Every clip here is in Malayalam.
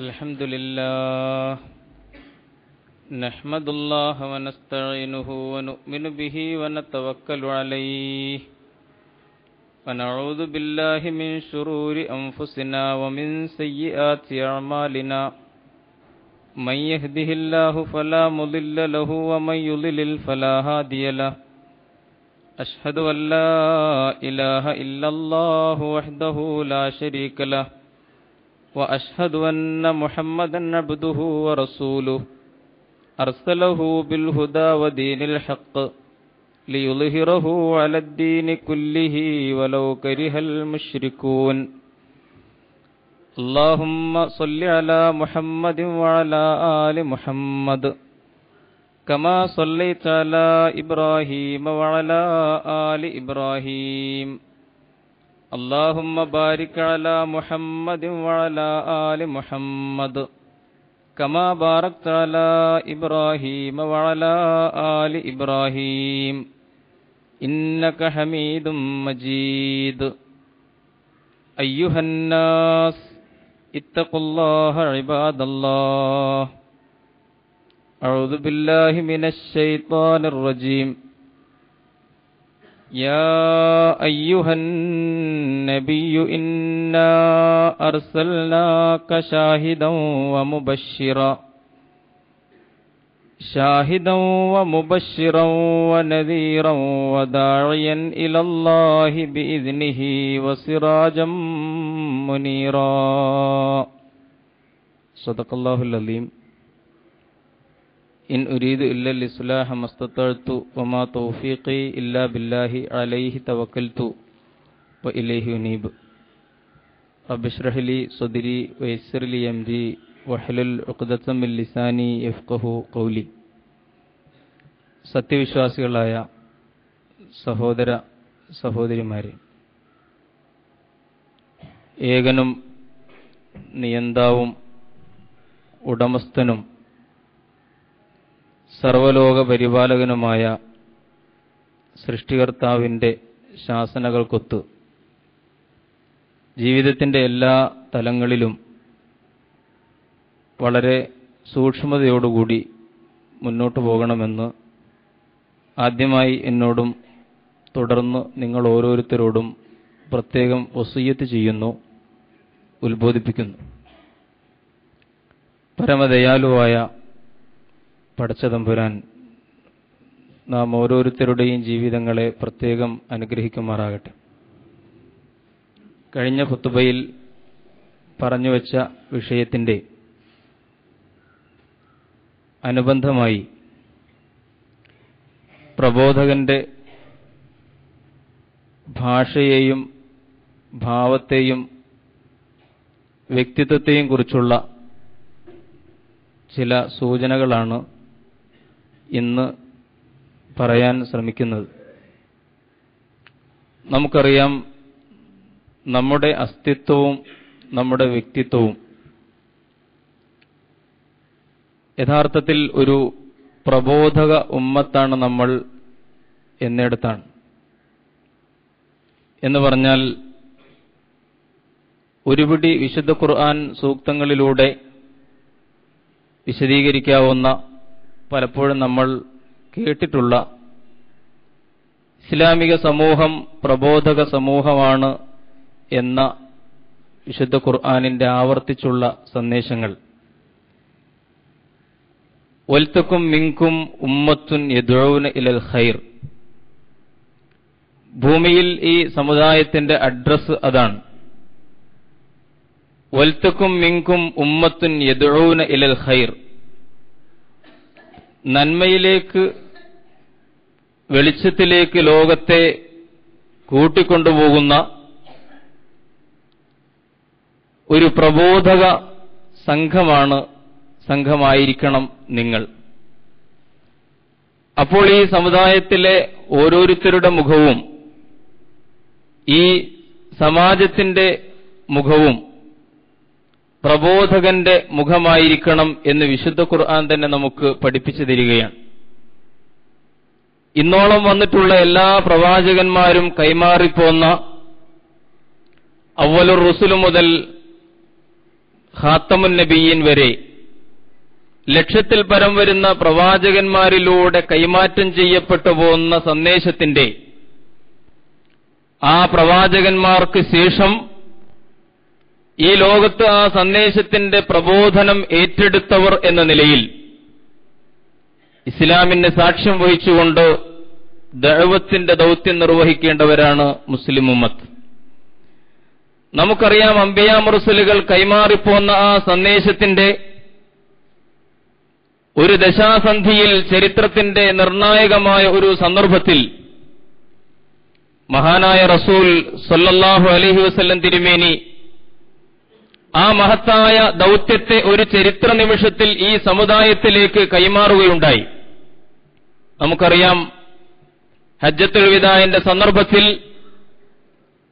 الحمد لله نحمد الله ونستعينه ونؤمن به ونتوكل عليه ونعوذ بالله من شرور أنفسنا ومن سيئات أعمالنا من يهده الله فلا مضل له ومن يضلل فلا هادي له أشهد أن لا إله إلا الله وحده لا شريك له وأشهد أن محمدا عبده ورسوله أرسله بالهدى ودين الحق ليظهره على الدين كله ولو كره المشركون اللهم صل على محمد وعلى آل محمد كما صليت على إبراهيم وعلى آل إبراهيم اللهم بارك على محمد وعلى آل محمد كما باركت على إبراهيم وعلى آل إبراهيم إنك حميد مجيد أيها الناس اتقوا الله عباد الله أعوذ بالله من الشيطان الرجيم يا أيها النبي إنا أرسلناك شاهدا ومبشرا ونذيرا وداعيا إلى الله بإذنه وسراجا منيرا صدق الله العظيم إن أريد إلا الإصلاح ما استطعت وما توفيقي إلا بالله عليه توكلت وإليه أنيب رب اشرح لي صدري ويسر لي أمري واحلل عقدة من لساني يفقهوا قولي. സത്യവിശ്വാസികളായ സഹോദര സഹോദരിമാരെ, ഏകനും നിയന്താവും ഉടമസ്ഥനും സർവലോക പരിപാലകനുമായ സൃഷ്ടികർത്താവിൻ്റെ ശാസനകൾക്കൊത്ത് ജീവിതത്തിൻ്റെ എല്ലാ തലങ്ങളിലും വളരെ സൂക്ഷ്മതയോടുകൂടി മുന്നോട്ട് പോകണമെന്ന് ആദ്യമായി എന്നോടും തുടർന്ന് നിങ്ങൾ ഓരോരുത്തരോടും പ്രത്യേകം വസിയ്യത്ത് ചെയ്യുന്നു, ഉത്ബോധിപ്പിക്കുന്നു. പരമദയാലുവായ പടച്ചതമ്പുരാൻ നാം ഓരോരുത്തരുടെയും ജീവിതങ്ങളെ പ്രത്യേകം അനുഗ്രഹിക്കുമാറാകട്ടെ. കഴിഞ്ഞ ഖുത്ബയിൽ പറഞ്ഞുവെച്ച വിഷയത്തിൻ്റെ അനുബന്ധമായി പ്രബോധകന്റെ ഭാഷയെയും ഭാവത്തെയും വ്യക്തിത്വത്തെയും കുറിച്ചുള്ള ചില സൂചനകളാണ് ഇന്ന് പറയാൻ ശ്രമിക്കുന്നത്. നമുക്കറിയാം, നമ്മുടെ അസ്തിത്വവും നമ്മുടെ വ്യക്തിത്വവും യഥാർത്ഥത്തിൽ ഒരു പ്രബോധക ഉമ്മത്താണ് നമ്മൾ എന്നിടത്താണ്. എന്ന് പറഞ്ഞാൽ ഒരുപിടി വിശുദ്ധ ഖുർആൻ സൂക്തങ്ങളിലൂടെ വിശദീകരിക്കാവുന്ന, പലപ്പോഴും നമ്മൾ കേട്ടിട്ടുള്ള ഇസ്ലാമിക സമൂഹം പ്രബോധക സമൂഹമാണ് എന്ന വിശുദ്ധ ഖുർആനിന്റെ ആവർത്തിച്ചുള്ള സന്ദേശങ്ങൾ, വൽതകും മിൻകും ഉമ്മത്തുൻ യദ്ഊന ഇലൽ ഖൈർ, ഭൂമിയിൽ ഈ സമുദായത്തിന്റെ അഡ്രസ് അതാണ്. വൽതകും മിൻകും ഉമ്മത്തുൻ യദ്ഊന ഇലൽ ഖൈർ, നന്മയിലേക്ക്, വെളിച്ചത്തിലേക്ക് ലോകത്തെ കൂട്ടിക്കൊണ്ടുപോകുന്ന ഒരു പ്രബോധക സംഘമായിരിക്കണം നിങ്ങൾ. അപ്പോൾ ഈ സമുദായത്തിലെ ഓരോരുത്തരുടെ മുഖവും ഈ സമാജത്തിന്റെ മുഖവും പ്രബോധകന്റെ മുഖമായിരിക്കണം എന്ന് വിശുദ്ധ ഖുർആൻ തന്നെ നമുക്ക് പഠിപ്പിച്ചു തരികയാണ്. ഇന്നോളം വന്നിട്ടുള്ള എല്ലാ പ്രവാചകന്മാരും കൈമാറിപ്പോന്ന അവ്വലുർ റുസുൽ മുതൽ ഖാത്തമുൻ നബിയീൻ വരെ ലക്ഷത്തിൽ പരം വരുന്ന പ്രവാചകന്മാരിലൂടെ കൈമാറ്റം ചെയ്യപ്പെട്ടു പോകുന്ന സന്ദേശത്തിന്റെ ആ പ്രവാചകന്മാർക്ക് ശേഷം ഈ ലോകത്ത് ആ സന്ദേശത്തിന്റെ പ്രബോധനം ഏറ്റെടുത്തവർ എന്ന നിലയിൽ ഇസ്ലാമിന് സാക്ഷ്യം വഹിച്ചുകൊണ്ട് ദഅവത്തിന്റെ ദൗത്യം നിർവഹിക്കേണ്ടവരാണ് മുസ്ലിം ഉമ്മത്ത്. നമുക്കറിയാം, അംബിയാ മുർസലുകൾ കൈമാറിപ്പോന്ന ആ സന്ദേശത്തിന്റെ ഒരു ദശാസന്ധിയിൽ, ചരിത്രത്തിന്റെ നിർണായകമായ ഒരു സന്ദർഭത്തിൽ മഹാനായ റസൂൽ സല്ലല്ലാഹു അലൈഹി വസല്ലം തിരുമേനി ആ മഹത്തായ ദൗത്യത്തെ ഒരു ചരിത്ര നിമിഷത്തിൽ ഈ സമുദായത്തിലേക്ക് കൈമാറുകയുണ്ടായി. നമുക്കറിയാം, ഹജ്ജത്തുൽ വിദാഇന്റെ സന്ദർഭത്തിൽ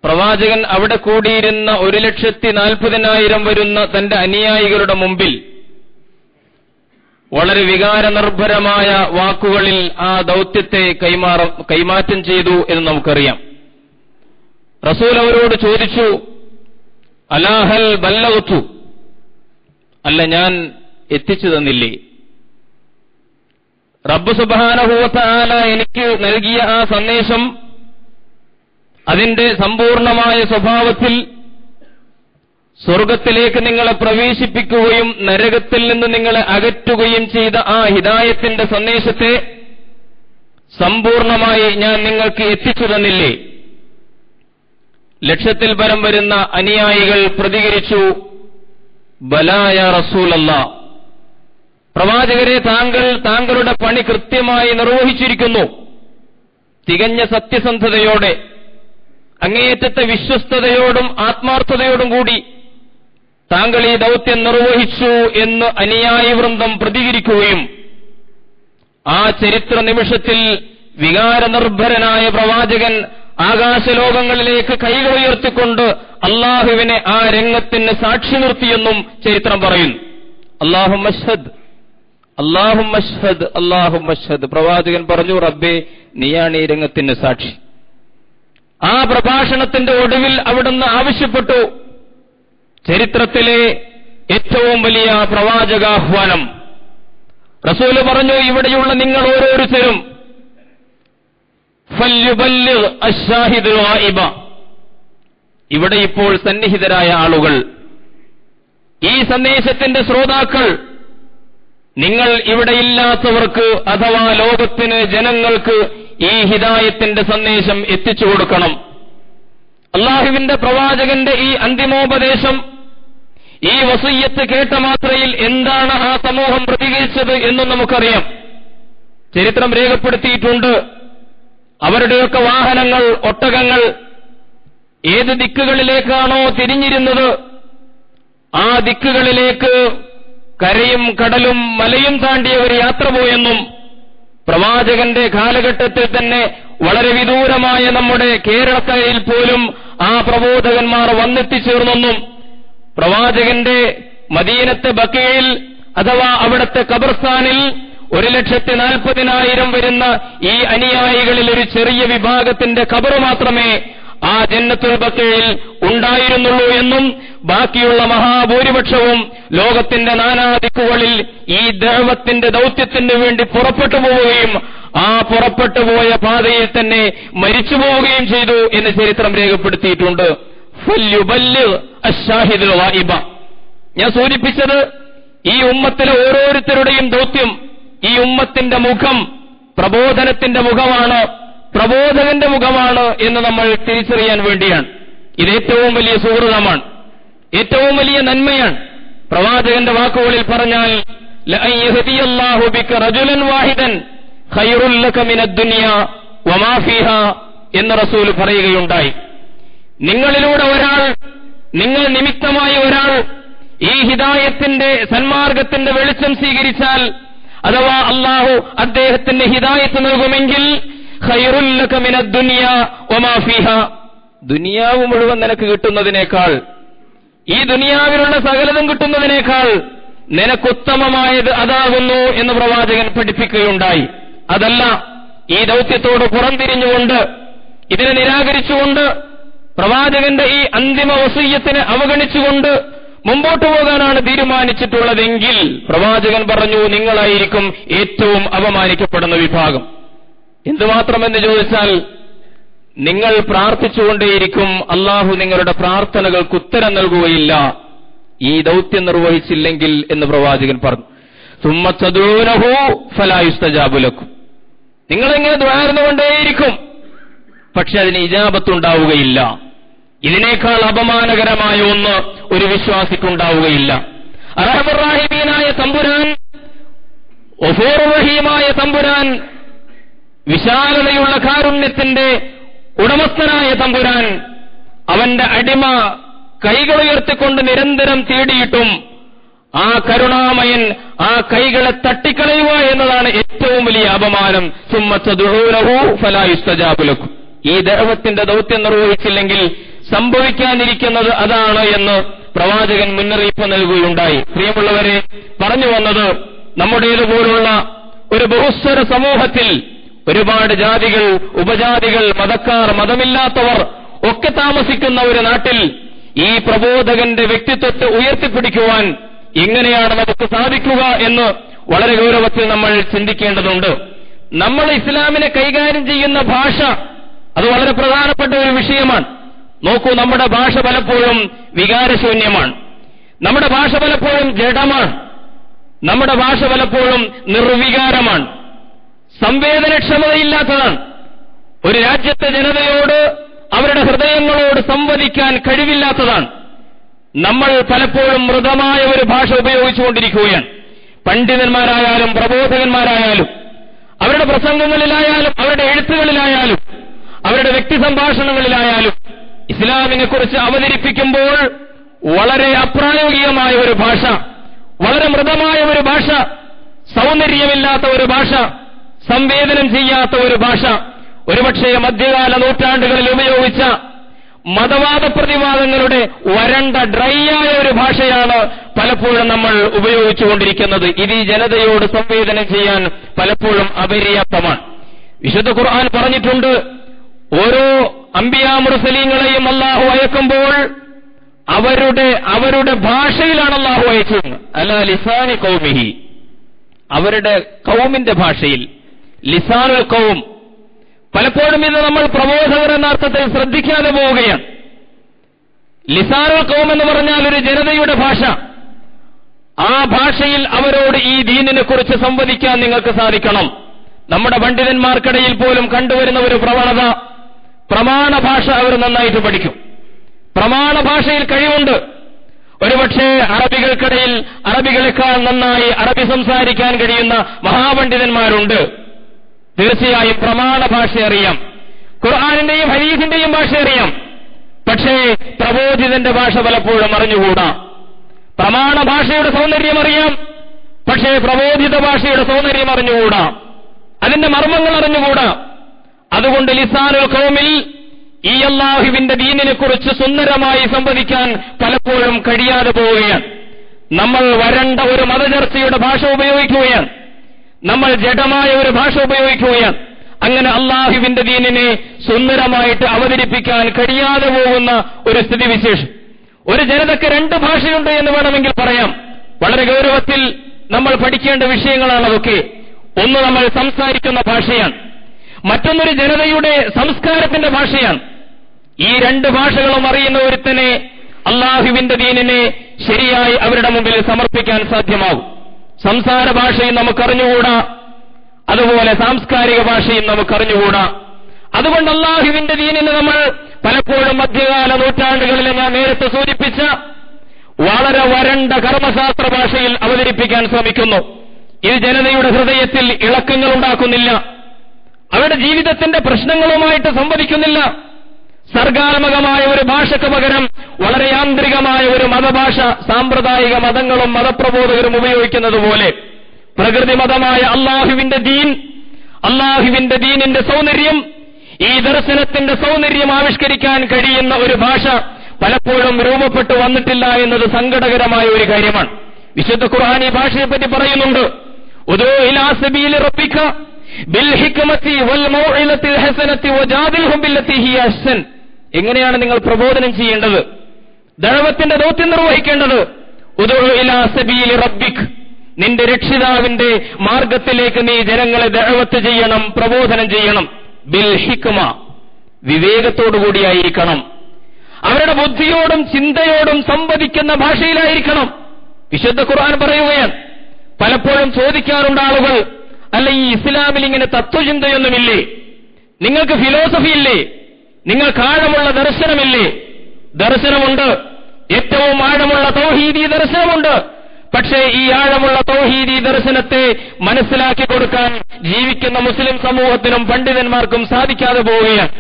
പ്രവാചകൻ അവിടെ കൂടിയിരുന്ന 1,40,000 വരുന്ന തന്റെ അനുയായികളുടെ മുമ്പിൽ വളരെ വികാരനിർഭരമായ വാക്കുകളിൽ ആ ദൗത്യത്തെ കൈമാറ്റം ചെയ്തു എന്ന് നമുക്കറിയാം. റസൂൽ അവരോട് ചോദിച്ചു, അലാഹൽ ബല്ലഗ്തു, അല്ല ഞാൻ എത്തിച്ചു തന്നില്ലേ? റബ്ബ് സുബ്ഹാനഹു വ തആല എനിക്ക് നൽകിയ ആ സന്ദേശം അതിന്റെ സമ്പൂർണമായ സ്വഭാവത്തിൽ സ്വർഗത്തിലേക്ക് നിങ്ങളെ പ്രവേശിപ്പിക്കുകയും നരകത്തിൽ നിന്ന് നിങ്ങളെ അകറ്റുകയും ചെയ്ത ആ ഹിദായത്തിന്റെ സന്ദേശത്തെ സമ്പൂർണമായി ഞാൻ നിങ്ങൾക്ക് എത്തിച്ചു തന്നില്ലേ? ലക്ഷത്തിൽ പരം വരുന്ന അനുയായികൾ പ്രതികരിച്ചു, ബലാ യാ റസൂലല്ലാഹ്, പ്രവാചകരെ, താങ്കളുടെ പണി കൃത്യമായി നിർവഹിച്ചിരിക്കുന്നു. തികഞ്ഞ സത്യസന്ധതയോടെ, അങ്ങേയറ്റത്തെ വിശ്വസ്തയോടും ആത്മാർത്ഥതയോടും കൂടി താങ്കൾ ഈ ദൗത്യം നിർവഹിച്ചു എന്ന് അനുയായി വൃന്ദം പ്രതികരിക്കുകയും ആ ചരിത്ര നിമിഷത്തിൽ വികാരനിർഭരനായ പ്രവാചകൻ ആകാശലോകങ്ങളിലേക്ക് കൈകൾ ഉയർത്തിക്കൊണ്ട് അള്ളാഹുവിനെ ആ രംഗത്തിന് സാക്ഷി നിർത്തിയെന്നും ചരിത്രം പറയുന്നു. അല്ലാഹുമ്മ അശ്ഹദ്, അല്ലാഹുമ്മ അശ്ഹദ്, അല്ലാഹുമ്മ അശ്ഹദ്. പ്രവാചകൻ പറഞ്ഞു, റബ്ബേ, നീയാണ് ഈ രംഗത്തിന് സാക്ഷി. ആ പ്രഭാഷണത്തിന്റെ ഒടുവിൽ അവിടുന്ന് ആവശ്യപ്പെട്ടു, ചരിത്രത്തിലെ ഏറ്റവും വലിയ പ്രവാചകാഹ്വാനം. റസൂല് പറഞ്ഞു, ഇവിടെയുള്ള നിങ്ങൾ ഓരോരുത്തരും ഫല്യുബല്ലിഗ് അശ്ശാഹിദുൽ ഗായിബ, ഇവിടെ ഇപ്പോൾ സന്നിഹിതരായ ആളുകൾ, ഈ സന്ദേശത്തിന്റെ ശ്രോതാക്കൾ, നിങ്ങൾ ഇവിടെയില്ലാത്തവർക്ക് അഥവാ ലോകത്തിന്, ജനങ്ങൾക്ക് ഈ ഹിദായത്തിന്റെ സന്ദേശം എത്തിച്ചു കൊടുക്കണം. അള്ളാഹുവിന്റെ പ്രവാചകന്റെ ഈ അന്തിമോപദേശം, ഈ വസിയ്യത്ത് കേട്ട മാത്രയിൽ എന്താണ് ആ സമൂഹം പ്രതികരിച്ചത് എന്നും നമുക്കറിയാം. ചരിത്രം രേഖപ്പെടുത്തിയിട്ടുണ്ട്. അവരുടെയൊക്കെ വാഹനങ്ങൾ, ഒട്ടകങ്ങൾ ഏത് ദിക്കുകളിലേക്കാണോ തിരിഞ്ഞിരുന്നത് ആ ദിക്കുകളിലേക്ക് കരയും കടലും മലയും താണ്ടിയ ഒരു യാത്ര പോയെന്നും, പ്രവാചകന്റെ കാലഘട്ടത്തിൽ തന്നെ വളരെ വിദൂരമായ നമ്മുടെ കേരളക്കരയിൽ പോലും ആ പ്രബോധകന്മാർ വന്നെത്തിച്ചേർന്നെന്നും, പ്രവാചകന്റെ മദീനത്തെ ബക്കയിൽ അഥവാ അവിടുത്തെ ഖബർസ്ഥാനിൽ 1,40,000 വരുന്ന ഈ അനുയായികളിൽ ഒരു ചെറിയ വിഭാഗത്തിന്റെ ഖബർ മാത്രമേ ആ ജന്നത്തുൽ ബക്കയിൽ ഉണ്ടായിരുന്നുള്ളൂ എന്നും, ബാക്കിയുള്ള മഹാഭൂരിപക്ഷവും ലോകത്തിന്റെ നാനാദിക്കുകളിൽ ഈ ദഅവത്തിന്റെ ദൗത്യത്തിന് വേണ്ടി പുറപ്പെട്ടു പോവുകയും ആ പുറപ്പെട്ടു പോയ പാതയിൽ തന്നെ മരിച്ചു പോവുകയും ചെയ്തു എന്ന് ചരിത്രം രേഖപ്പെടുത്തിയിട്ടുണ്ട്. ഫല്യുബല്ലിഗ് അശ്ശാഹിദുൽ ഗായിബ. ഞാൻ സൂചിപ്പിച്ചത്, ഈ ഉമ്മത്തിലെ ഓരോരുത്തരുടെയും ദൗത്യം, ഈ ഉമ്മത്തിന്റെ മുഖം പ്രബോധനത്തിന്റെ മുഖമാണ്, പ്രബോധകന്റെ മുഖമാണ് എന്ന് നമ്മൾ തിരിച്ചറിയാൻ വേണ്ടിയാണ്. ഇത് ഏറ്റവും വലിയ സുഹൃതമാണ്, ഏറ്റവും വലിയ നന്മയാണ്. പ്രവാചകന്റെ വാക്കുകളിൽ പറഞ്ഞാൽ, ലഅൻ യഹ്ദിയല്ലാഹു ബിക റജുലൻ വാഹിദൻ ഖൈറുൽ ലക മിനദ് ദുനിയ വമാ ഫീഹാ എന്ന് റസൂൽ പറയുകയുണ്ടായി. നിങ്ങളിലൂടെ ഒരാൾ, നിങ്ങൾ നിമിത്തമായി ഒരാൾ ഈ ഹിദായത്തിന്റെ, സന്മാർഗത്തിന്റെ വെളിച്ചം സ്വീകരിച്ചാൽ, അഥവാ അല്ലാഹു അദ്ദേഹത്തിന് ഹിദായത്ത് നൽകുമെങ്കിൽ, ഖൈറുൽ ലക മിനദ് ദുനിയ വമാ ഫീഹാ, ദുനിയാവ് മുഴുവൻ നിനക്ക് കിട്ടുന്നതിനേക്കാൾ, ഈ ദുനിയാവിലുള്ള സകലതും കിട്ടുന്നതിനേക്കാൾ നിനക്കുത്തമമായത് അതാകുന്നു എന്ന് പ്രവാചകൻ പഠിപ്പിക്കുകയുണ്ടായി. അതല്ല, ഈ ദൗത്യത്തോട് പുറംതിരിഞ്ഞുകൊണ്ട്, ഇതിനെ നിരാകരിച്ചുകൊണ്ട്, പ്രവാചകന്റെ ഈ അന്തിമ വസിയ്യത്തിനെ അവഗണിച്ചുകൊണ്ട് മുമ്പോട്ട് പോകാനാണ് തീരുമാനിച്ചിട്ടുള്ളതെങ്കിൽ പ്രവാചകൻ പറഞ്ഞു, നിങ്ങളായിരിക്കും ഏറ്റവും അപമാനിക്കപ്പെടുന്ന വിഭാഗം. എന്തുമാത്രമെന്ന് ചോദിച്ചാൽ, നിങ്ങൾ പ്രാർത്ഥിച്ചുകൊണ്ടേയിരിക്കും, അള്ളാഹു നിങ്ങളുടെ പ്രാർത്ഥനകൾക്ക് ഉത്തരം നൽകുകയില്ല ഈ ദൗത്യം നിർവഹിച്ചില്ലെങ്കിൽ എന്ന് പ്രവാചകൻ പറഞ്ഞു. സുമ്മ തദഊനഹു ഫലാ യുസ്തജാബു ലക്കും. നിങ്ങളിങ്ങനെ ദ്വാരന്നുകൊണ്ടേയിരിക്കും, പക്ഷെ അതിന് ഇജാബത്തുണ്ടാവുകയില്ല. ഇതിനേക്കാൾ അപമാനകരമായ ഒന്ന് ഒരു വിശ്വാസിക്കുണ്ടാവുകയില്ല. അർഹമർ റഹീമീനായ തമ്പുരാൻ, ഗഫൂറുർ റഹീമായ തമ്പുരാൻ, വിശാലതയുള്ള കാരുണ്യത്തിന്റെ ഉടമസ്ഥനായ തമ്പുരാൻ, അവന്റെ അടിമ കൈകൾ ഉയർത്തിക്കൊണ്ട് നിരന്തരം തേടിയിട്ടും ആ കരുണാമയൻ ആ കൈകളെ തട്ടിക്കളയുക എന്നതാണ് ഏറ്റവും വലിയ അപമാനം. സുമ്മ തദ്ഊനഹു ഫലാ യുസ്തജാബു ലക്കും. ഈ ദഅവത്തിന്റെ ദൗത്യം നിർവഹിച്ചില്ലെങ്കിൽ സംഭവിക്കാനിരിക്കുന്നത് അതാണ് എന്ന് പ്രവാചകൻ മുന്നറിയിപ്പ് നൽകുകയുണ്ടായി. പ്രിയമുള്ളവരെ, പറഞ്ഞു വന്നത്, നമ്മുടേതുപോലുള്ള ഒരു ബഹുസ്വര സമൂഹത്തിൽ ഒരുപാട് ജാതികൾ, ഉപജാതികൾ, മതക്കാർ, മതമില്ലാത്തവർ ഒക്കെ താമസിക്കുന്ന ഒരു നാട്ടിൽ ഈ പ്രബോധകന്റെ വ്യക്തിത്വത്തെ ഉയർത്തിപ്പിടിക്കുവാൻ എങ്ങനെയാണ് നമുക്ക് സാധിക്കുക എന്ന് വളരെ ഗൗരവത്തിൽ നമ്മൾ ചിന്തിക്കേണ്ടതുണ്ട്. നമ്മൾ ഇസ്ലാമിനെ കൈകാര്യം ചെയ്യുന്ന ഭാഷ, അത് വളരെ പ്രധാനപ്പെട്ട ഒരു വിഷയമാണ്. നോക്കൂ, നമ്മുടെ ഭാഷ പലപ്പോഴും വികാരശൂന്യമാണ്. നമ്മുടെ ഭാഷ പലപ്പോഴും ജഡമാണ്. നമ്മുടെ ഭാഷ പലപ്പോഴും നിർവികാരമാണ്, സംവേദനക്ഷമതയില്ലാത്തതാണ്. ഒരു രാജ്യത്തെ ജനതയോട്, അവരുടെ ഹൃദയങ്ങളോട് സംവദിക്കാൻ കഴിവില്ലാത്തതാണ്. നമ്മൾ പലപ്പോഴും മൃദമായ ഒരു ഭാഷ ഉപയോഗിച്ചുകൊണ്ടിരിക്കുകയാണ്. പണ്ഡിതന്മാരായാലും പ്രബോധകന്മാരായാലും അവരുടെ പ്രസംഗങ്ങളിലായാലും അവരുടെ എഴുത്തുകളിലായാലും അവരുടെ വ്യക്തി സംഭാഷണങ്ങളിലായാലും ഇസ്ലാമിനെക്കുറിച്ച് അവതരിപ്പിക്കുമ്പോൾ വളരെ അപ്രായോഗികമായ ഒരു ഭാഷ, വളരെ മൃദമായ ഒരു ഭാഷ, സൗന്ദര്യമില്ലാത്ത ഒരു ഭാഷ, സംവേദനം ചെയ്യാത്ത ഒരു ഭാഷ, ഒരുപക്ഷേ മധ്യകാല നൂറ്റാണ്ടുകളിൽ ഉപയോഗിച്ച മതവാദ പ്രതിവാദങ്ങളുടെ വരണ്ട ഡ്രൈയായ ഒരു ഭാഷയാണ് പലപ്പോഴും നമ്മൾ ഉപയോഗിച്ചുകൊണ്ടിരിക്കുന്നത്. ഇത് ഈ ജനതയോട് സംവേദനം ചെയ്യാൻ പലപ്പോഴും അപര്യാപ്തമാണ്. വിശുദ്ധ ഖുർആൻ പറഞ്ഞിട്ടുണ്ട്, ഓരോ അംബിയാ മുർസലീങ്ങളെയും അല്ലാഹു അയക്കുമ്പോൾ അവരുടെ ഭാഷയിലാണ് അല്ലാഹു അയച്ചത്. അലാ ലിസാനി ഖൗമിഹി, അവരുടെ ഖൗമിന്റെ ഭാഷയിൽ. ലിസാനുൽ ഖൗം. പലപ്പോഴും ഇത് നമ്മൾ പ്രബോധകർ എന്ന അർത്ഥത്തിൽ ശ്രദ്ധിക്കാതെ പോവുകയാണ്. ലിസാനുൽ ഖൗം എന്ന് പറഞ്ഞാൽ ഒരു ജനതയുടെ ഭാഷ. ആ ഭാഷയിൽ അവരോട് ഈ ദീനിനെ കുറിച്ച് സംവദിക്കാൻ നിങ്ങൾക്ക് സാധിക്കണം. നമ്മുടെ പണ്ഡിതന്മാർക്കിടയിൽ പോലും കണ്ടുവരുന്ന ഒരു പ്രവണത, പ്രമാണ ഭാഷ അവർ നന്നായിട്ട് പഠിക്കും. പ്രമാണ ഭാഷയിൽ കഴിവുണ്ട്. ഒരുപക്ഷേ അറബികൾക്കിടയിൽ അറബികളെക്കാൾ നന്നായി അറബി സംസാരിക്കാൻ കഴിയുന്ന മഹാപണ്ഡിതന്മാരുണ്ട്. തീർച്ചയായും പ്രമാണ ഭാഷ അറിയാം, ഖുർആനിന്റെയും ഹദീസിന്റെയും ഭാഷ അറിയാം. പക്ഷേ പ്രബോധിതന്റെ ഭാഷ പലപ്പോഴും അറിഞ്ഞുകൂടാ. പ്രമാണ ഭാഷയുടെ സൗന്ദര്യം അറിയാം, പക്ഷേ പ്രബോധിത ഭാഷയുടെ സൗന്ദര്യം അറിഞ്ഞുകൂടാ, അതിന്റെ മർമ്മങ്ങൾ അറിഞ്ഞുകൂടാ. അതുകൊണ്ട് ലിസാനുൽ ഖൗമിൽ ഈ അല്ലാഹുവിന്റെ ദീനിനെ കുറിച്ച് സുന്ദരമായി സംവദിക്കാൻ പലപ്പോഴും കഴിയാതെ പോവുകയാണ്. നമ്മൾ വരണ്ട ഒരു മതചർച്ചയുടെ ഭാഷ ഉപയോഗിക്കുകയാണ്, നമ്മൾ ജഡമായ ഒരു ഭാഷ ഉപയോഗിക്കുകയാണ്. അങ്ങനെ അല്ലാഹുവിന്റെ ദീനിനെ സുന്ദരമായിട്ട് അവതരിപ്പിക്കാൻ കഴിയാതെ പോകുന്ന ഒരു സ്ഥിതിവിശേഷം. ഒരു ജനതയ്ക്ക് രണ്ട് ഭാഷയുണ്ട് എന്ന് വേണമെങ്കിൽ പറയാം. വളരെ ഗൗരവത്തിൽ നമ്മൾ പഠിക്കേണ്ട വിഷയങ്ങളാണ് അതൊക്കെ. ഒന്ന് നമ്മൾ സംസാരിക്കുന്ന ഭാഷയാണ്, മറ്റൊന്നൊരു ജനതയുടെ സംസ്കാരത്തിന്റെ ഭാഷയാണ്. ഈ രണ്ട് ഭാഷകളും അറിയുന്ന ഒരുത്തനെ അല്ലാഹുവിന്റെ ദീനിനെ ശരിയായി അവരുടെ മുമ്പിൽ സമർപ്പിക്കാൻ സാധ്യമാകും. സംസാര ഭാഷയും നമുക്കറിഞ്ഞുകൂടാ, അതുപോലെ സാംസ്കാരിക ഭാഷയും നമുക്കറിഞ്ഞുകൂടാ. അതുകൊണ്ട് അല്ലാഹുവിന്റെ ദീനിനെ നമ്മൾ പലപ്പോഴും മധ്യകാല നൂറ്റാണ്ടുകളിൽ ഞാൻ നേരത്തെ സൂചിപ്പിച്ച വളരെ വരണ്ട കർമ്മശാസ്ത്ര ഭാഷയിൽ അവതരിപ്പിക്കാൻ ശ്രമിക്കുന്നു. ഇത് ജനതയുടെ ഹൃദയത്തിൽ ഇളക്കങ്ങൾ ഉണ്ടാക്കുന്നില്ല, അവരുടെ ജീവിതത്തിന്റെ പ്രശ്നങ്ങളുമായിട്ട് സംവദിക്കുന്നില്ല. സർഗാത്മകമായ ഒരു ഭാഷയ്ക്ക് പകരം വളരെ യാന്ത്രികമായ ഒരു മതഭാഷ സാമ്പ്രദായിക മതങ്ങളും മതപ്രബോധകരും ഉപയോഗിക്കുന്നത് പോലെ പ്രകൃതി മതമായ അല്ലാഹുവിന്റെ ദീൻ, അല്ലാഹുവിന്റെ ദീനിന്റെ സൗന്ദര്യം, ഈ ദർശനത്തിന്റെ സൗന്ദര്യം ആവിഷ്കരിക്കാൻ കഴിയുന്ന ഒരു ഭാഷ പലപ്പോഴും രൂപപ്പെട്ടു വന്നിട്ടില്ല എന്നത് സങ്കടകരമായ ഒരു കാര്യമാണ്. വിശുദ്ധ ഖുർആൻ ഈ ഭാഷയെപ്പറ്റി പറയുന്നുണ്ട്, ഉദൂ ഇലാ സബീലി റബ്ബിക ബിൽ ഹിക്മതി വൽ മൗഇലത്തിൽ ഹസനതി വജാദിൽഹും ബില്ലതി ഹിയ അഹ്സൻ. എങ്ങനെയാണ് നിങ്ങൾ പ്രബോധനം ചെയ്യേണ്ടത്? ദഅവത്തിന്റെ ദൗത്യം നിർവഹിക്കേണ്ടത് ഉദഉ ഇലാ സബീലി റബ്ബിക്, നിന്റെ രക്ഷിതാവിന്റെ മാർഗത്തിലേക്ക് നീ ജനങ്ങളെ ദഅവത്ത് ചെയ്യണം, പ്രബോധനം ചെയ്യണം. ബിൽ ഹിക്മ, വിവേകത്തോടുകൂടിയായിരിക്കണം. അവരുടെ ബുദ്ധിയോടും ചിന്തയോടും സംവദിക്കുന്ന ഭാഷയിലായിരിക്കണം. വിശുദ്ധ ഖുർആൻ പറയുകയാണ്, പലപ്പോഴും ചോദിക്കാറുണ്ട് ആളുകൾ, അല്ല ഈ ഇസ്ലാമിൽ ഇങ്ങനെ തത്വചിന്തയൊന്നുമില്ലേ? നിങ്ങൾക്ക് ഫിലോസഫി ഇല്ലേ? നിങ്ങൾക്ക് ആഴമുള്ള ദർശനമില്ലേ? ദർശനമുണ്ട്, ഏറ്റവും ആഴമുള്ള തൗഹീദി ദർശനമുണ്ട്. പക്ഷേ ഈ ആഴമുള്ള തൗഹീദി ദർശനത്തെ മനസ്സിലാക്കി കൊടുക്കാൻ ജീവിക്കുന്ന മുസ്ലിം സമൂഹത്തിനും പണ്ഡിതന്മാർക്കും സാധിക്കാതെ പോവുകയാണ്.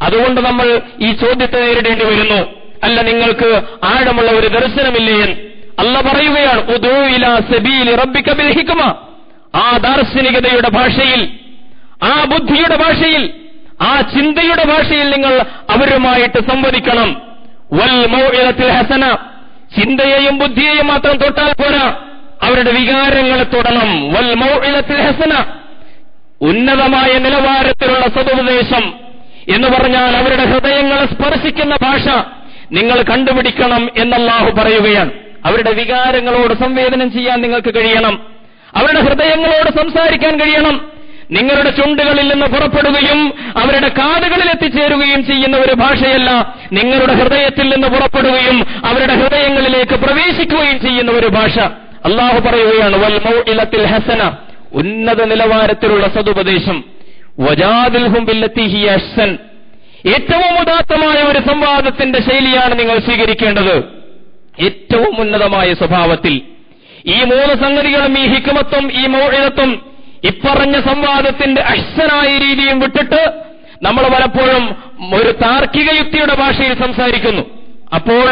അതുകൊണ്ട് നമ്മൾ ഈ ചോദ്യത്തെ നേരിടേണ്ടി വരുന്നു, അല്ല നിങ്ങൾക്ക് ആഴമുള്ള ഒരു ദർശനമില്ലേ എന്ന്. അല്ലാഹു പറയുകയാണ്, ഉദഉ ഇലാ സബീലി റബ്ബിക ബിൽ ഹിക്മ, ആ ദാർശനികതയുടെ ഭാഷയിൽ, ആ ബുദ്ധിയുടെ ഭാഷയിൽ, ആ ചിന്തയുടെ ഭാഷയിൽ നിങ്ങൾ അവരുമായിട്ട് സംവദിക്കണം. വൽ മൗഇദത്തിൽ ഹസന, ചിന്തയെയും ബുദ്ധിയെയും മാത്രം തൊട്ടാൽ പോരാ, അവരുടെ വികാരങ്ങളെ തൊടണം. വൽ മൗഇദത്തിൽ ഹസന, ഉന്നതമായ നിലവാരത്തിലുള്ള സദുപദേശം എന്ന് പറഞ്ഞാൽ അവരുടെ ഹൃദയങ്ങളെ സ്പർശിക്കുന്ന ഭാഷ നിങ്ങൾ കണ്ടുപിടിക്കണം എന്നല്ലാഹു പറയുകയാണ്. അവരുടെ വികാരങ്ങളോട് സംവേദനം ചെയ്യാൻ നിങ്ങൾക്ക് കഴിയണം, അവരുടെ ഹൃദയങ്ങളോട് സംസാരിക്കാൻ കഴിയണം. നിങ്ങളുടെ ചുണ്ടുകളിൽ നിന്ന് പുറപ്പെടുകയും അവരുടെ കാതുകളിൽ എത്തിച്ചേരുകയും ചെയ്യുന്ന ഒരു ഭാഷയല്ല, നിങ്ങളുടെ ഹൃദയത്തിൽ നിന്ന് പുറപ്പെടുകയും അവരുടെ ഹൃദയങ്ങളിലേക്ക് പ്രവേശിക്കുകയും ചെയ്യുന്ന ഒരു ഭാഷ. അല്ലാഹു പറയുകയാണ്, വൽ മൗഇലത്തിൽ ഹസന, ഉന്നത നിലവാരത്തിലുള്ള സദുപദേശം. വജാദിൽഹും ബില്ലത്തി ഹിയ അഹ്സൻ, ഏറ്റവും ഉദാത്തമായ ഒരു സംവാദത്തിന്റെ ശൈലിയാണ് നിങ്ങൾ സ്വീകരിക്കേണ്ടത്, ഏറ്റവും ഉന്നതമായ സ്വഭാവത്തിൽ. ഈ മൂന്ന് സംഗതികളും, ഈ ഹിക്മത്തും ഈ മൗഇദത്തും, ഇപ്പറഞ്ഞ സംവാദത്തിന്റെ അഹ്സനായ രീതിയും വിട്ടിട്ട് നമ്മൾ പലപ്പോഴും ഒരു താർക്കിക യുക്തിയുടെ ഭാഷയിൽ സംസാരിക്കുന്നു. അപ്പോൾ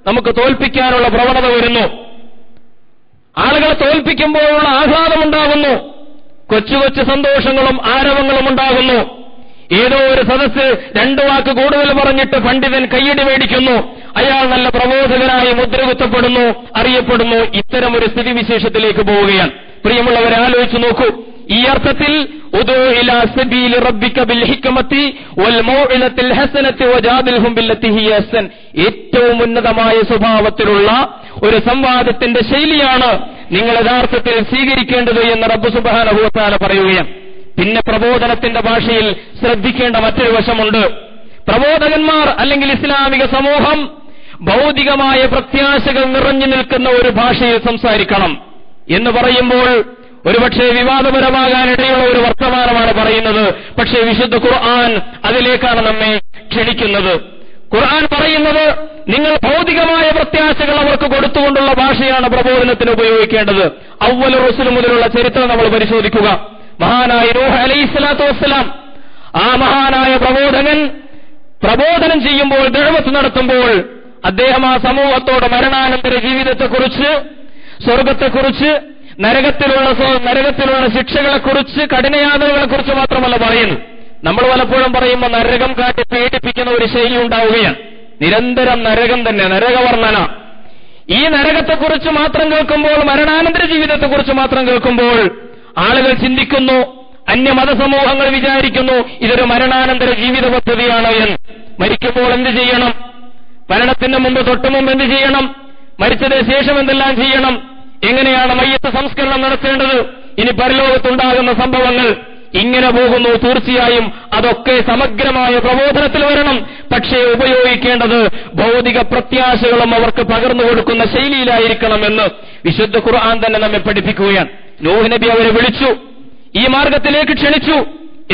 നമുക്ക് തോൽപ്പിക്കാനുള്ള പ്രവണത വരുന്നു. ആളുകളെ തോൽപ്പിക്കുമ്പോഴുള്ള ആഹ്ലാദമുണ്ടാകുന്നു, കൊച്ചു കൊച്ചു സന്തോഷങ്ങളും ആരവങ്ങളും ഉണ്ടാകുന്നു. ഏതോ ഒരു സദസ്സ് രണ്ടു വാക്ക് കൂടുതൽ പറഞ്ഞിട്ട് പണ്ഡിതൻ കയ്യടി മേടിക്കുന്നു, അയാൾ നല്ല പ്രബോധകനായി മുദ്രകുത്തപ്പെടുന്നു, അറിയപ്പെടുന്നു. ഇത്തരം ഒരു സ്ഥിതിവിശേഷത്തിലേക്ക് പോവുകയാണ്. പ്രിയമുള്ളവരെ, ആലോചിച്ചു നോക്കൂ. ഈ അർത്ഥത്തിൽ ഉദഉ ഇലാ സബീലി റബ്ബിക ബിൽ ഹിക്മത്തി വൽ മൗഇലത്തിൽ ഹസനത്തി വജാദിൽഹും ബില്ലത്തി ഹിയ അഹ്സൻ, ഏറ്റവും ഉന്നതമായ സ്വഭാവത്തിലുള്ള ഒരു സംവാദത്തിന്റെ ശൈലിയാണ് നിങ്ങൾ യഥാർത്ഥത്തിൽ സ്വീകരിക്കേണ്ടത് എന്ന് റബ്ബ് സുബ്ഹാനഹു വ തആല പറയുകയാണ്. പിന്നെ പ്രബോധനത്തിന്റെ ഭാഷയിൽ ശ്രദ്ധിക്കേണ്ട മറ്റൊരു വശമുണ്ട്. പ്രബോധകന്മാർ അല്ലെങ്കിൽ ഇസ്ലാമിക സമൂഹം ഭൗതികമായ പ്രത്യാശകൾ നിറഞ്ഞു നിൽക്കുന്ന ഒരു ഭാഷയിൽ സംസാരിക്കണം എന്ന് പറയുമ്പോൾ ഒരുപക്ഷെ വിവാദപരമാകാൻ ഇടയുള്ള ഒരു വർത്തമാനമാണ് പറയുന്നത്. പക്ഷേ വിശുദ്ധ ഖുർആൻ അതിലേക്കാണ് നമ്മെ ക്ഷണിക്കുന്നത്. ഖുർആൻ പറയുന്നത് നിങ്ങൾ ഭൗതികമായ പ്രത്യാശകൾ അവർക്ക് കൊടുത്തുകൊണ്ടുള്ള ഭാഷയാണ് പ്രബോധനത്തിന് ഉപയോഗിക്കേണ്ടത്. അവ്വൽ റസൂൽ മുതലുള്ള ചരിത്രം നമ്മൾ പരിശോധിക്കുക. മഹാനായ നൂഹ് അലൈഹിസ്സലാത്തു വസ്സലാം, ആ മഹാനായ പ്രബോധകൻ പ്രബോധനം ചെയ്യുമ്പോൾ, ദഅവത്ത് നടത്തുമ്പോൾ അദ്ദേഹം ആ സമൂഹത്തോട് മരണാനന്തര ജീവിതത്തെക്കുറിച്ച്, സ്വർഗത്തെക്കുറിച്ച്, നരകത്തിലുള്ള ശിക്ഷകളെക്കുറിച്ച്, കഠിനയാതനകളെക്കുറിച്ച് മാത്രമല്ല പറയുന്നു. നമ്മൾ പലപ്പോഴും പറയുമ്പോൾ നരകം കാട്ടി പേടിപ്പിക്കുന്ന ഒരു ശൈലി ഉണ്ടാവുകയാണ്. നിരന്തരം നരകം തന്നെ, നരകവർണ്ണന. ഈ നരകത്തെക്കുറിച്ച് മാത്രം കേൾക്കുമ്പോൾ, മരണാനന്തര ജീവിതത്തെക്കുറിച്ച് മാത്രം കേൾക്കുമ്പോൾ ആളുകൾ ചിന്തിക്കുന്നു, അന്യമതസമൂഹങ്ങൾ വിചാരിക്കുന്നു ഇതൊരു മരണാനന്തര ജീവിത പദ്ധതിയാണ് എന്ന്. മരിക്കുമ്പോൾ എന്ത് ചെയ്യണം, മരണത്തിന് മുമ്പ് തൊട്ടു മുമ്പ് എന്ത് ചെയ്യണം, മരിച്ചതിന് ശേഷം എന്തെല്ലാം ചെയ്യണം, എങ്ങനെയാണ് മയ്യത്ത് സംസ്കരണം നടത്തേണ്ടത്, ഇനി പരലോകത്തുണ്ടാകുന്ന സംഭവങ്ങൾ, ഇങ്ങനെ പോകുന്നു. തീർച്ചയായും അതൊക്കെ സമഗ്രമായ പ്രബോധനത്തിൽ വരണം. പക്ഷേ ഉപയോഗിക്കേണ്ടത് ഭൗതിക പ്രത്യാശകളും അവർക്ക് പകർന്നു കൊടുക്കുന്ന ശൈലിയിലായിരിക്കണമെന്ന് വിശുദ്ധ ഖുർആൻ തന്നെ നമ്മെ പഠിപ്പിക്കുകയാണ്. നൂഹ് നബി അവരെ വിളിച്ചു, ഈ മാർഗത്തിലേക്ക് ക്ഷണിച്ചു.